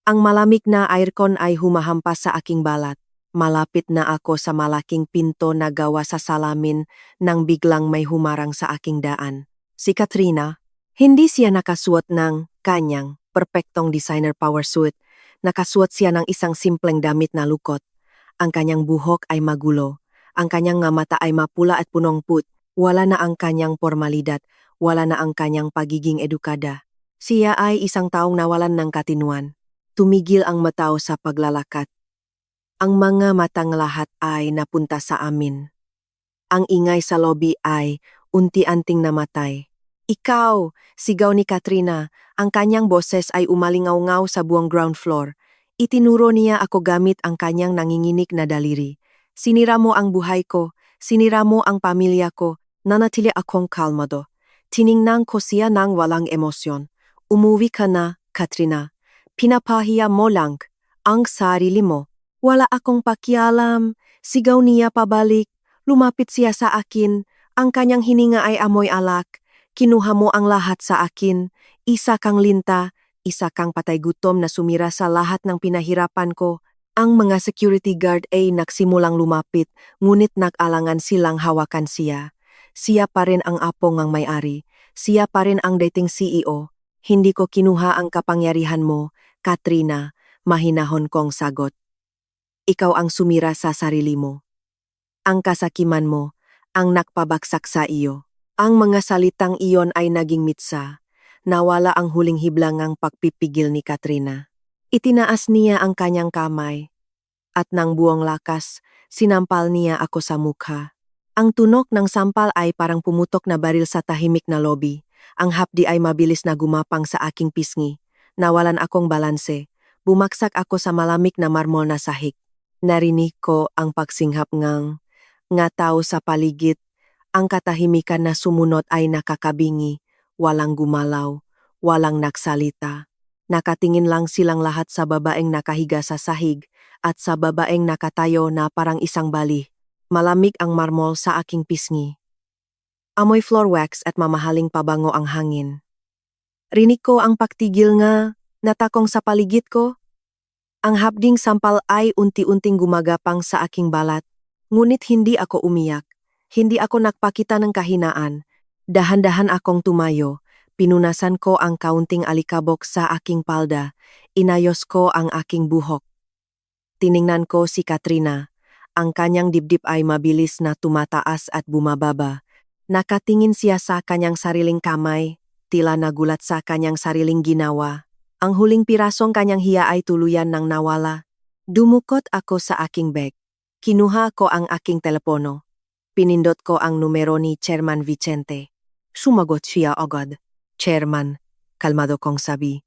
Ang malamig na aircon ay humahampas sa aking balat. Malapit na ako sa malaking pinto na gawa sa salamin nang biglang may humarang sa aking daan. Si Katrina, hindi siya nakasuot ng kanyang perpektong designer power suit. Nakasuot siya ng isang simpleng damit na lukot. Ang kanyang buhok ay magulo. Ang kanyang nga mata ay mapula at punong put. Wala na ang kanyang formalidad. Wala na ang kanyang pagiging edukada. Siya ay isang taong nawalan ng katinuan. Tumigil ang matao sa paglalakat. Ang mga matang lahat ay napunta sa amin. Ang ingay sa lobby ay unti-anting namatay. Ikaw! Sigaw ni Katrina. Ang kanyang boses ay umalingaw-ngaw sa buong ground floor. Itinuro niya ako gamit ang kanyang nanginginig na daliri. Sinira mo ang buhay ko. Sinira mo ang pamilya ko. Nanatili akong kalmado. Tiningnan ko siya ng walang emosyon. Umuwi ka na, Katrina. Pinapahiya mo lang ang sarili mo. Wala akong pakialam. Sigaw niya pabalik. Lumapit siya sa akin. Ang kanyang hininga ay amoy alak. Kinuha mo ang lahat sa akin. Isa kang linta. Isa kang patay gutom na sumira sa lahat ng pinahirapan ko. Ang mga security guard ay nagsimulang lumapit, ngunit nag-alangan silang hawakan siya. Siya pa rin ang apo ng may-ari. Siya pa rin ang dating CEO. Hindi ko kinuha ang kapangyarihan mo, Katrina, mahinahon kong sagot. Ikaw ang sumira sa sarili mo. Ang kasakiman mo, ang nakpabagsak sa iyo. Ang mga salitang iyon ay naging mitsa. Nawala ang huling hiblangang pagpipigil ni Katrina. Itinaas niya ang kanyang kamay. At ng buong lakas, sinampal niya ako sa mukha. Ang tunog ng sampal ay parang pumutok na baril sa tahimik na lobby. Ang hapdi ay mabilis na gumapang sa aking pisngi. Nawalan akong balanse. Bumaksak ako sa malamig na marmol na sahig. Narinig ko ang pagsinghap ng tao sa paligid. Ang katahimikan na sumunod ay nakakabingi. Walang gumalaw, walang nagsalita. Nakatingin lang silang lahat sa babaeng nakahiga sa sahig at sa babaeng nakatayo na parang isang bali. Malamig ang marmol sa aking pisngi. Amoy floor wax at mamahaling pabango ang hangin. Rinig ko ang pagtigil nga, natakong sa paligid ko. Ang hapding sampal ay unti-unting gumagapang sa aking balat, ngunit hindi ako umiyak. Hindi ako nagpakita ng kahinaan. Dahan-dahan akong tumayo, pinunasan ko ang kaunting alikabok sa aking palda, inayos ko ang aking buhok. Tiningnan ko si Katrina. Ang kanyang dibdib ay mabilis na tumataas at bumababa. Nakatingin siya sa kanyang sariling kamay, tila nagulat sa kanyang sariling ginawa. Ang huling pirasong kanyang hiya ay tuluyan ng nawala. Dumukot ako sa aking bag. Kinuha ko ang aking telepono. Pinindot ko ang numero ni Chairman Vicente. Sumagot siya agad. Chairman, kalmado kong sabi.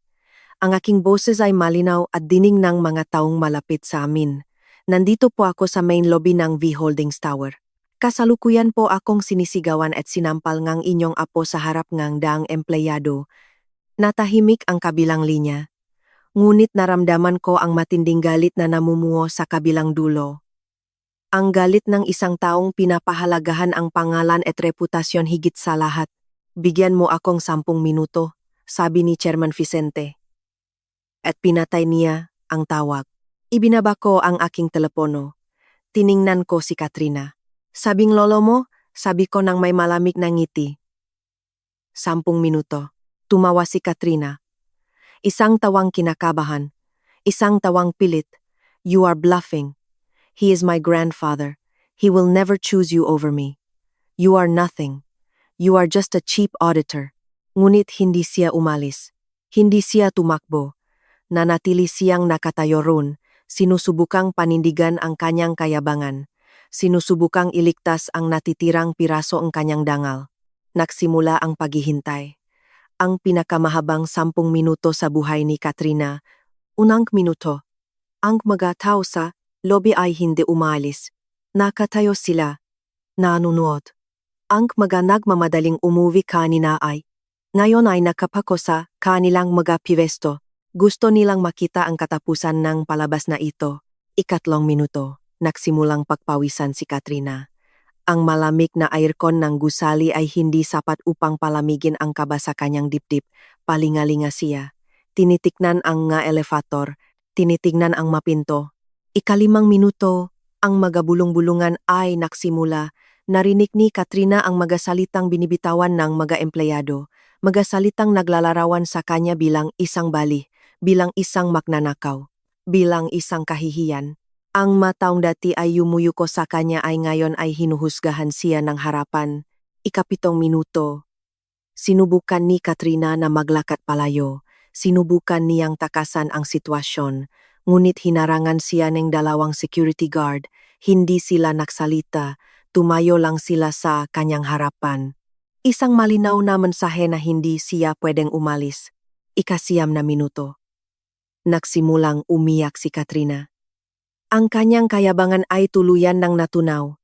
Ang aking boses ay malinaw at dining ng mga taong malapit sa amin. Nandito po ako sa main lobby ng V Holdings Tower. Kasalukuyan po akong sinisigawan at sinampal ngang inyong apo sa harap ngang daang empleyado. Natahimik ang kabilang linya. Ngunit naramdaman ko ang matinding galit na namumuo sa kabilang dulo. Ang galit ng isang taong pinapahalagahan ang pangalan at reputasyon higit sa lahat. Bigyan mo akong 10 minuto, sabi ni Chairman Vicente. At pinatay niya ang tawag. Ibinaba ko ang aking telepono. Tiningnan ko si Katrina. Sabing lolo mo, sabi ko nang may malamig na ngiti. 10 minuto. Tumawa si Katrina. Isang tawang kinakabahan. Isang tawang pilit. You are bluffing. He is my grandfather. He will never choose you over me. You are nothing. You are just a cheap auditor. Ngunit hindi siya umalis. Hindi siya tumakbo. Nanatili siyang nakatayo roon. Sinusubukang panindigan ang kanyang kayabangan. Sinusubukang iligtas ang natitirang piraso ang kanyang dangal. Nagsimula ang paghihintay. Ang pinakamahabang 10 minuto sa buhay ni Katrina. Unang minuto. Ang mga tao sa lobby ay hindi umalis. Nakatayo sila. Nanunood. Ang mga nagmamadaling umuwi kanina ay ngayon ay nakapako sa kanilang mga piwesto. Gusto nilang makita ang katapusan ng palabas na ito. 3 minuto. Nagsimulang pagpawisan si Katrina. Ang malamig na aircon ng gusali ay hindi sapat upang palamigin ang kaba sa kanyang dibdib. Palingalinga siya. Tinitignan ang nga elevator. Tinitignan ang mapinto. 5 minuto. Ang mga bulong-bulungan ay nagsimula. Narinig ni Katrina ang mga salitang binibitawan ng mga empleyado. Mga salitang naglalarawan sa kanya bilang isang bali, bilang isang magnanakaw, bilang isang kahihiyan. Ang mataong dati ay yumuyuko sa kanya ay ngayon ay hinuhusgahan siya ng harapan. 7 minuto. Sinubukan ni Katrina na maglakad palayo. Sinubukan niyang takasan ang sitwasyon. Ngunit hinarangan siya ng 2 security guard. Hindi sila nagsalita. Tumayo lang sila sa kanyang harapan. Isang malinaw na mensahe na hindi siya pwedeng umalis. 9 minuto. Nagsimulang umiyak si Katrina. Ang kanyang kayabangan ay tuluyan ng natunaw.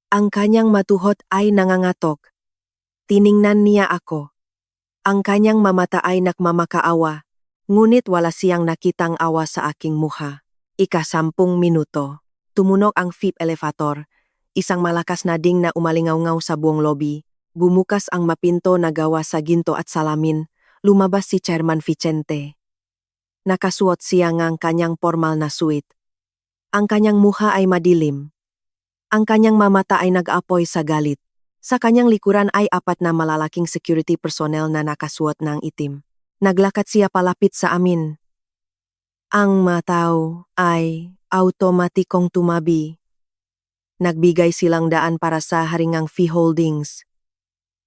Ang kanyang matuhot ay nangangatok. Tiningnan niya ako. Ang kanyang mamata ay nagmamakaawa, ngunit wala siyang nakitang awa sa aking mukha. 10 minuto. Tumunog ang fifth elevator. Isang malakas na ding na umalingaw-ngaw sa buong lobby. Bumukas ang mapinto na gawa sa ginto at salamin. Lumabas si Chairman Vicente. Nakasuot siya ng kanyang formal na suit. Ang kanyang mukha ay madilim. Ang kanyang mamata ay nag-apoy sa galit. Sa kanyang likuran ay 4 na malalaking security personnel na nakasuot ng itim. Naglakad siya palapit sa amin. Ang mataw ay automatikong tumabi. Nagbigay silang daan para sa haringang fee holdings.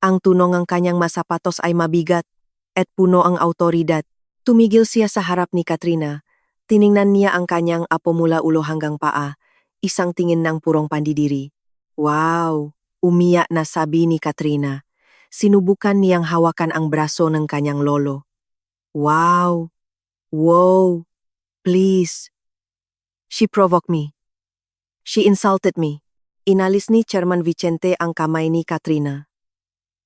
Ang tunong ang kanyang masapatos ay mabigat at puno ang autoridad. Tumigil siya sa harap ni Katrina. Tiningnan niya ang kanyang apo mula ulo hanggang paa. Isang tingin ng purong pandidiri. Wow! Umiyak na sabi ni Katrina. Sinubukan niyang hawakan ang braso ng kanyang lolo. Wow! Wow! Please! She provoked me. She insulted me. Inalis ni Chairman Vicente ang kamay ni Katrina.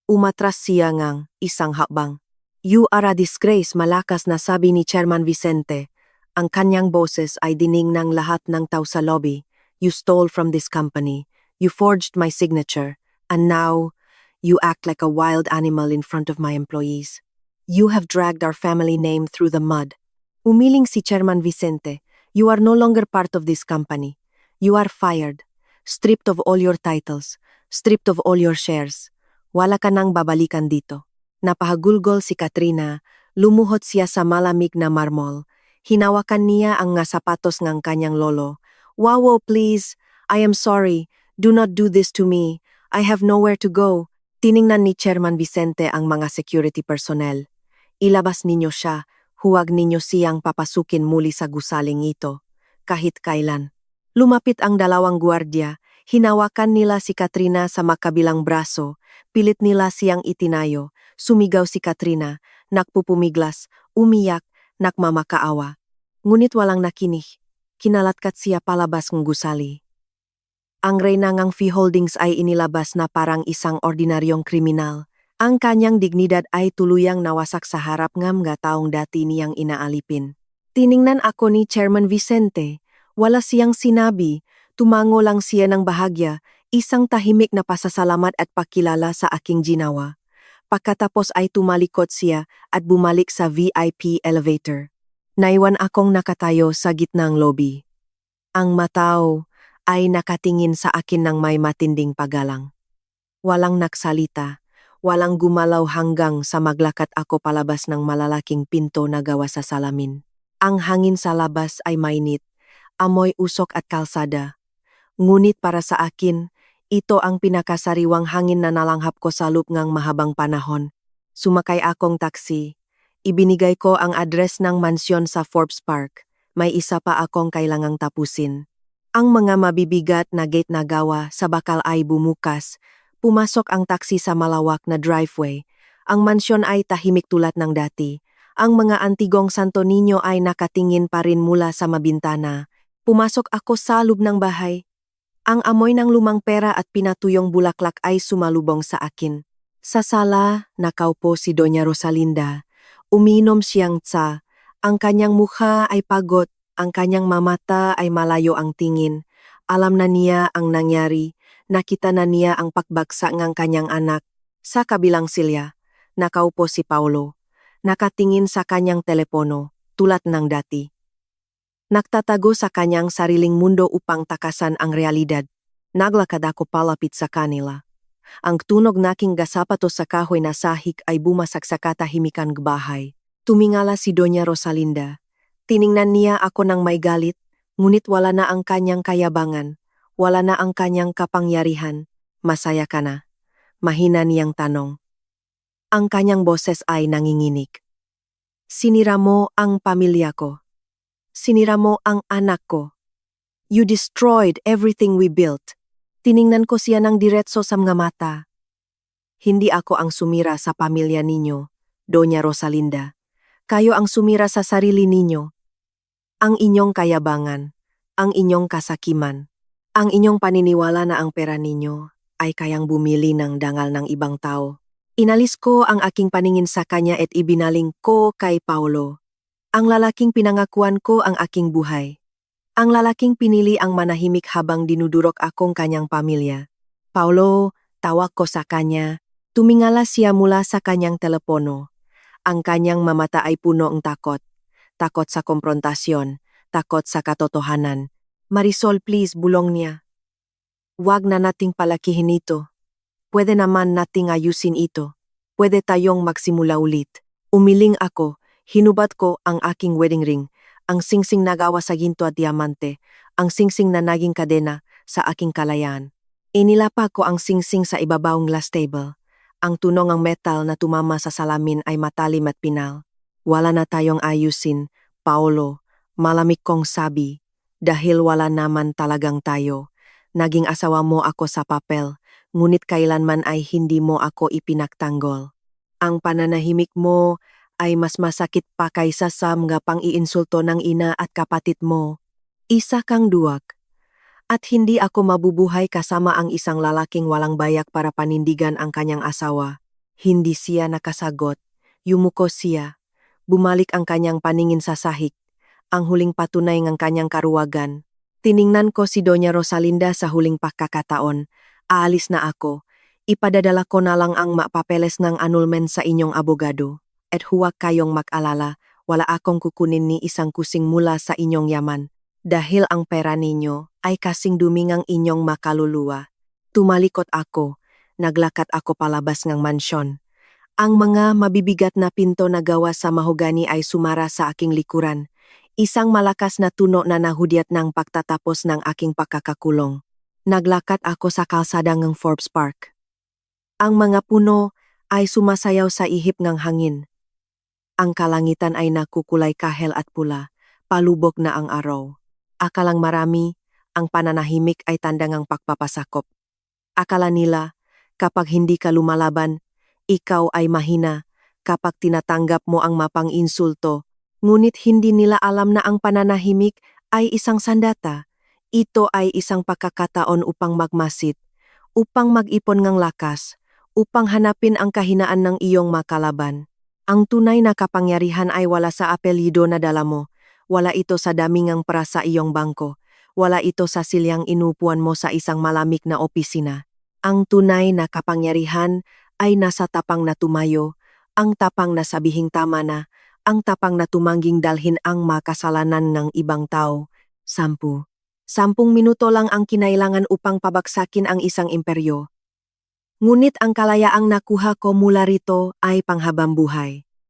Umatras siya ngang isang hakbang. You are a disgrace, malakas na sabi ni Chairman Vicente. Ang kanyang boses ay dining ng lahat ng tao sa lobby. You stole from this company. You forged my signature. And now, you act like a wild animal in front of my employees. You have dragged our family name through the mud. Umiling si Chairman Vicente. You are no longer part of this company. You are fired. Stripped of all your titles. Stripped of all your shares. Wala ka nang babalikan dito. Napahagulgol si Katrina. Lumuhod siya sa malamig na marmol. Hinawakan niya ang nga sapatos ng kanyang lolo. Wow, please. I am sorry. Do not do this to me. I have nowhere to go. Tiningnan ni Chairman Vicente ang mga security personnel. Ilabas ninyo siya. Huwag ninyo siyang papasukin muli sa gusaling ito. Kahit kailan. Lumapit ang 2 gwardiya. Hinawakan nila si Katrina sa makabilang braso. Pilit nila siyang itinayo. Sumigaw si Katrina. Nakpupumiglas. Umiyak. Nakmamakaawa. Ngunit walang nakinig. Kinalatkat siya palabas ng gusali. Ang reyna ngang fee holdings ay inilabas na parang isang ordinaryong kriminal. Ang kanyang dignidad ay tuluyang nawasak sa harap ng mga taong dati niyang inaalipin. Tiningnan ako ni Chairman Vicente. Wala siyang sinabi. Tumango lang siya ng bahagya, isang tahimik na pasasalamat at pakilala sa aking ginawa. Pagkatapos ay tumalikod siya at bumalik sa VIP elevator. Naiwan akong nakatayo sa gitnang lobby. Ang matao ay nakatingin sa akin ng may matinding paggalang. Walang nagsalita, walang gumalaw hanggang sa maglakat ako palabas ng malalaking pinto na gawa sa salamin. Ang hangin sa labas ay mainit, amoy usok at kalsada. Ngunit para sa akin, ito ang pinakasariwang hangin na nalanghap ko sa loob ng mahabang panahon. Sumakay akong taxi. Ibinigay ko ang address ng mansyon sa Forbes Park. May isa pa akong kailangang tapusin. Ang mga mabibigat na gate na gawa sa bakal ay bumukas. Pumasok ang taxi sa malawak na driveway. Ang mansyon ay tahimik tulad ng dati. Ang mga antigong Santo Niño ay nakatingin pa rin mula sa mabintana. Pumasok ako sa loob ng bahay. Ang amoy ng lumang pera at pinatuyong bulaklak ay sumalubong sa akin. Sa sala, nakaupo si Doña Rosalinda. Uminom siyang tsa. Ang kanyang mukha ay pagod, ang kanyang mamata ay malayo ang tingin. Alam na niya ang nangyari, nakita na niya ang pagbagsak ng kanyang anak. Sa kabilang silya, nakaupo si Paulo. Nakatingin sa kanyang telepono, tulad ng dati. Nagtatago sa kanyang sariling mundo upang takasan ang realidad. Naglakad ako palapit sa kanila. Ang tunog naking gasapatos sa kahoy na sahig ay bumasak sa katahimikan ng bahay. Tumingala si Doña Rosalinda. Tiningnan niya ako ng may galit, ngunit wala na ang kanyang kayabangan, wala na ang kanyang kapangyarihan. Masaya ka na? Mahina niyang tanong. Ang kanyang boses ay nanginginig. Sinira mo ang pamilya ko. Sinira mo ang anak ko. You destroyed everything we built. Tiningnan ko siya ng diretso sa mga mata. Hindi ako ang sumira sa pamilya ninyo, Doña Rosalinda. Kayo ang sumira sa sarili ninyo. Ang inyong kayabangan, ang inyong kasakiman, ang inyong paniniwala na ang pera ninyo ay kayang bumili ng dangal ng ibang tao. Inalis ko ang aking paningin sa kanya at ibinaling ko kay Paulo. Ang lalaking pinangakuan ko ang aking buhay. Ang lalaking pinili ang manahimik habang dinudurok akong kanyang pamilya. Paulo, tawag ko sa kanya. Tumingala siya mula sa kanyang telepono. Ang kanyang mamata ay puno ng takot. Takot sa komprontasyon. Takot sa katotohanan. Marisol, please, bulong niya. Huwag na nating palakihin ito. Pwede naman nating ayusin ito. Pwede tayong magsimula ulit. Umiling ako. Hinubad ko ang aking wedding ring, ang singsing na gawa sa ginto at diamante, ang singsing na naging kadena sa aking kalayaan. Inilapa ko ang singsing sa ibabawang glass table. Ang tunog ng metal na tumama sa salamin ay matalim at pinal. Wala na tayong ayusin, Paulo, malamig kong sabi, dahil wala naman talagang tayo. Naging asawa mo ako sa papel, ngunit kailanman ay hindi mo ako ipinagtanggol. Ang pananahimik mo ay mas masakit pa kaysa sa mga pang-iinsulto ng ina at kapatid mo. Isa kang duwag. At hindi ako mabubuhay kasama ang isang lalaking walang bayak para panindigan ang kanyang asawa. Hindi siya nakasagot. Yumuko siya. Bumalik ang kanyang paningin sa sahig. Ang huling patunay ng kanyang karuwagan. Tiningnan ko si Doña Rosalinda sa huling pagkakataon. Aalis na ako. Ipadadala ko na lang ang mapapeles ng annulment sa inyong abogado. At huwag kayong mag-alala, wala akong kukunin ni isang kusing mula sa inyong yaman, dahil ang pera ninyo ay kasing dumi ng inyong makaluluwa. Tumalikot ako, naglakad ako palabas ng mansyon. Ang mga mabibigat na pinto na gawa sa mahogani ay sumara sa aking likuran, isang malakas na tuno na nahudyat ng pagtatapos ng aking pagkakakulong. Naglakad ako sa kalsada ng Forbes Park. Ang mga puno ay sumasayaw sa ihip ng hangin. Ang kalangitan ay nakukulay kahel at pula, palubog na ang araw. Akalang marami, ang pananahimik ay tanda ng pagpapasakop. Akala nila, kapag hindi ka lumalaban, ikaw ay mahina, kapag tinatanggap mo ang mapang-insulto. Ngunit hindi nila alam na ang pananahimik ay isang sandata. Ito ay isang pagkakataon upang magmasid, upang mag-ipon ng lakas, upang hanapin ang kahinaan ng iyong makalaban. Ang tunay na kapangyarihan ay wala sa apelyido na dala mo, wala ito sa damingang para sa iyong bangko, wala ito sa silyang inupuan mo sa isang malamig na opisina. Ang tunay na kapangyarihan ay nasa tapang na tumayo, ang tapang na sabihing tama na, ang tapang na tumangging dalhin ang makasalanan ng ibang tao. 10. 10 minuto lang ang kinailangan upang pabagsakin ang isang imperyo. Ngunit ang kalayaang nakuha ko mula rito ay panghabang buhay.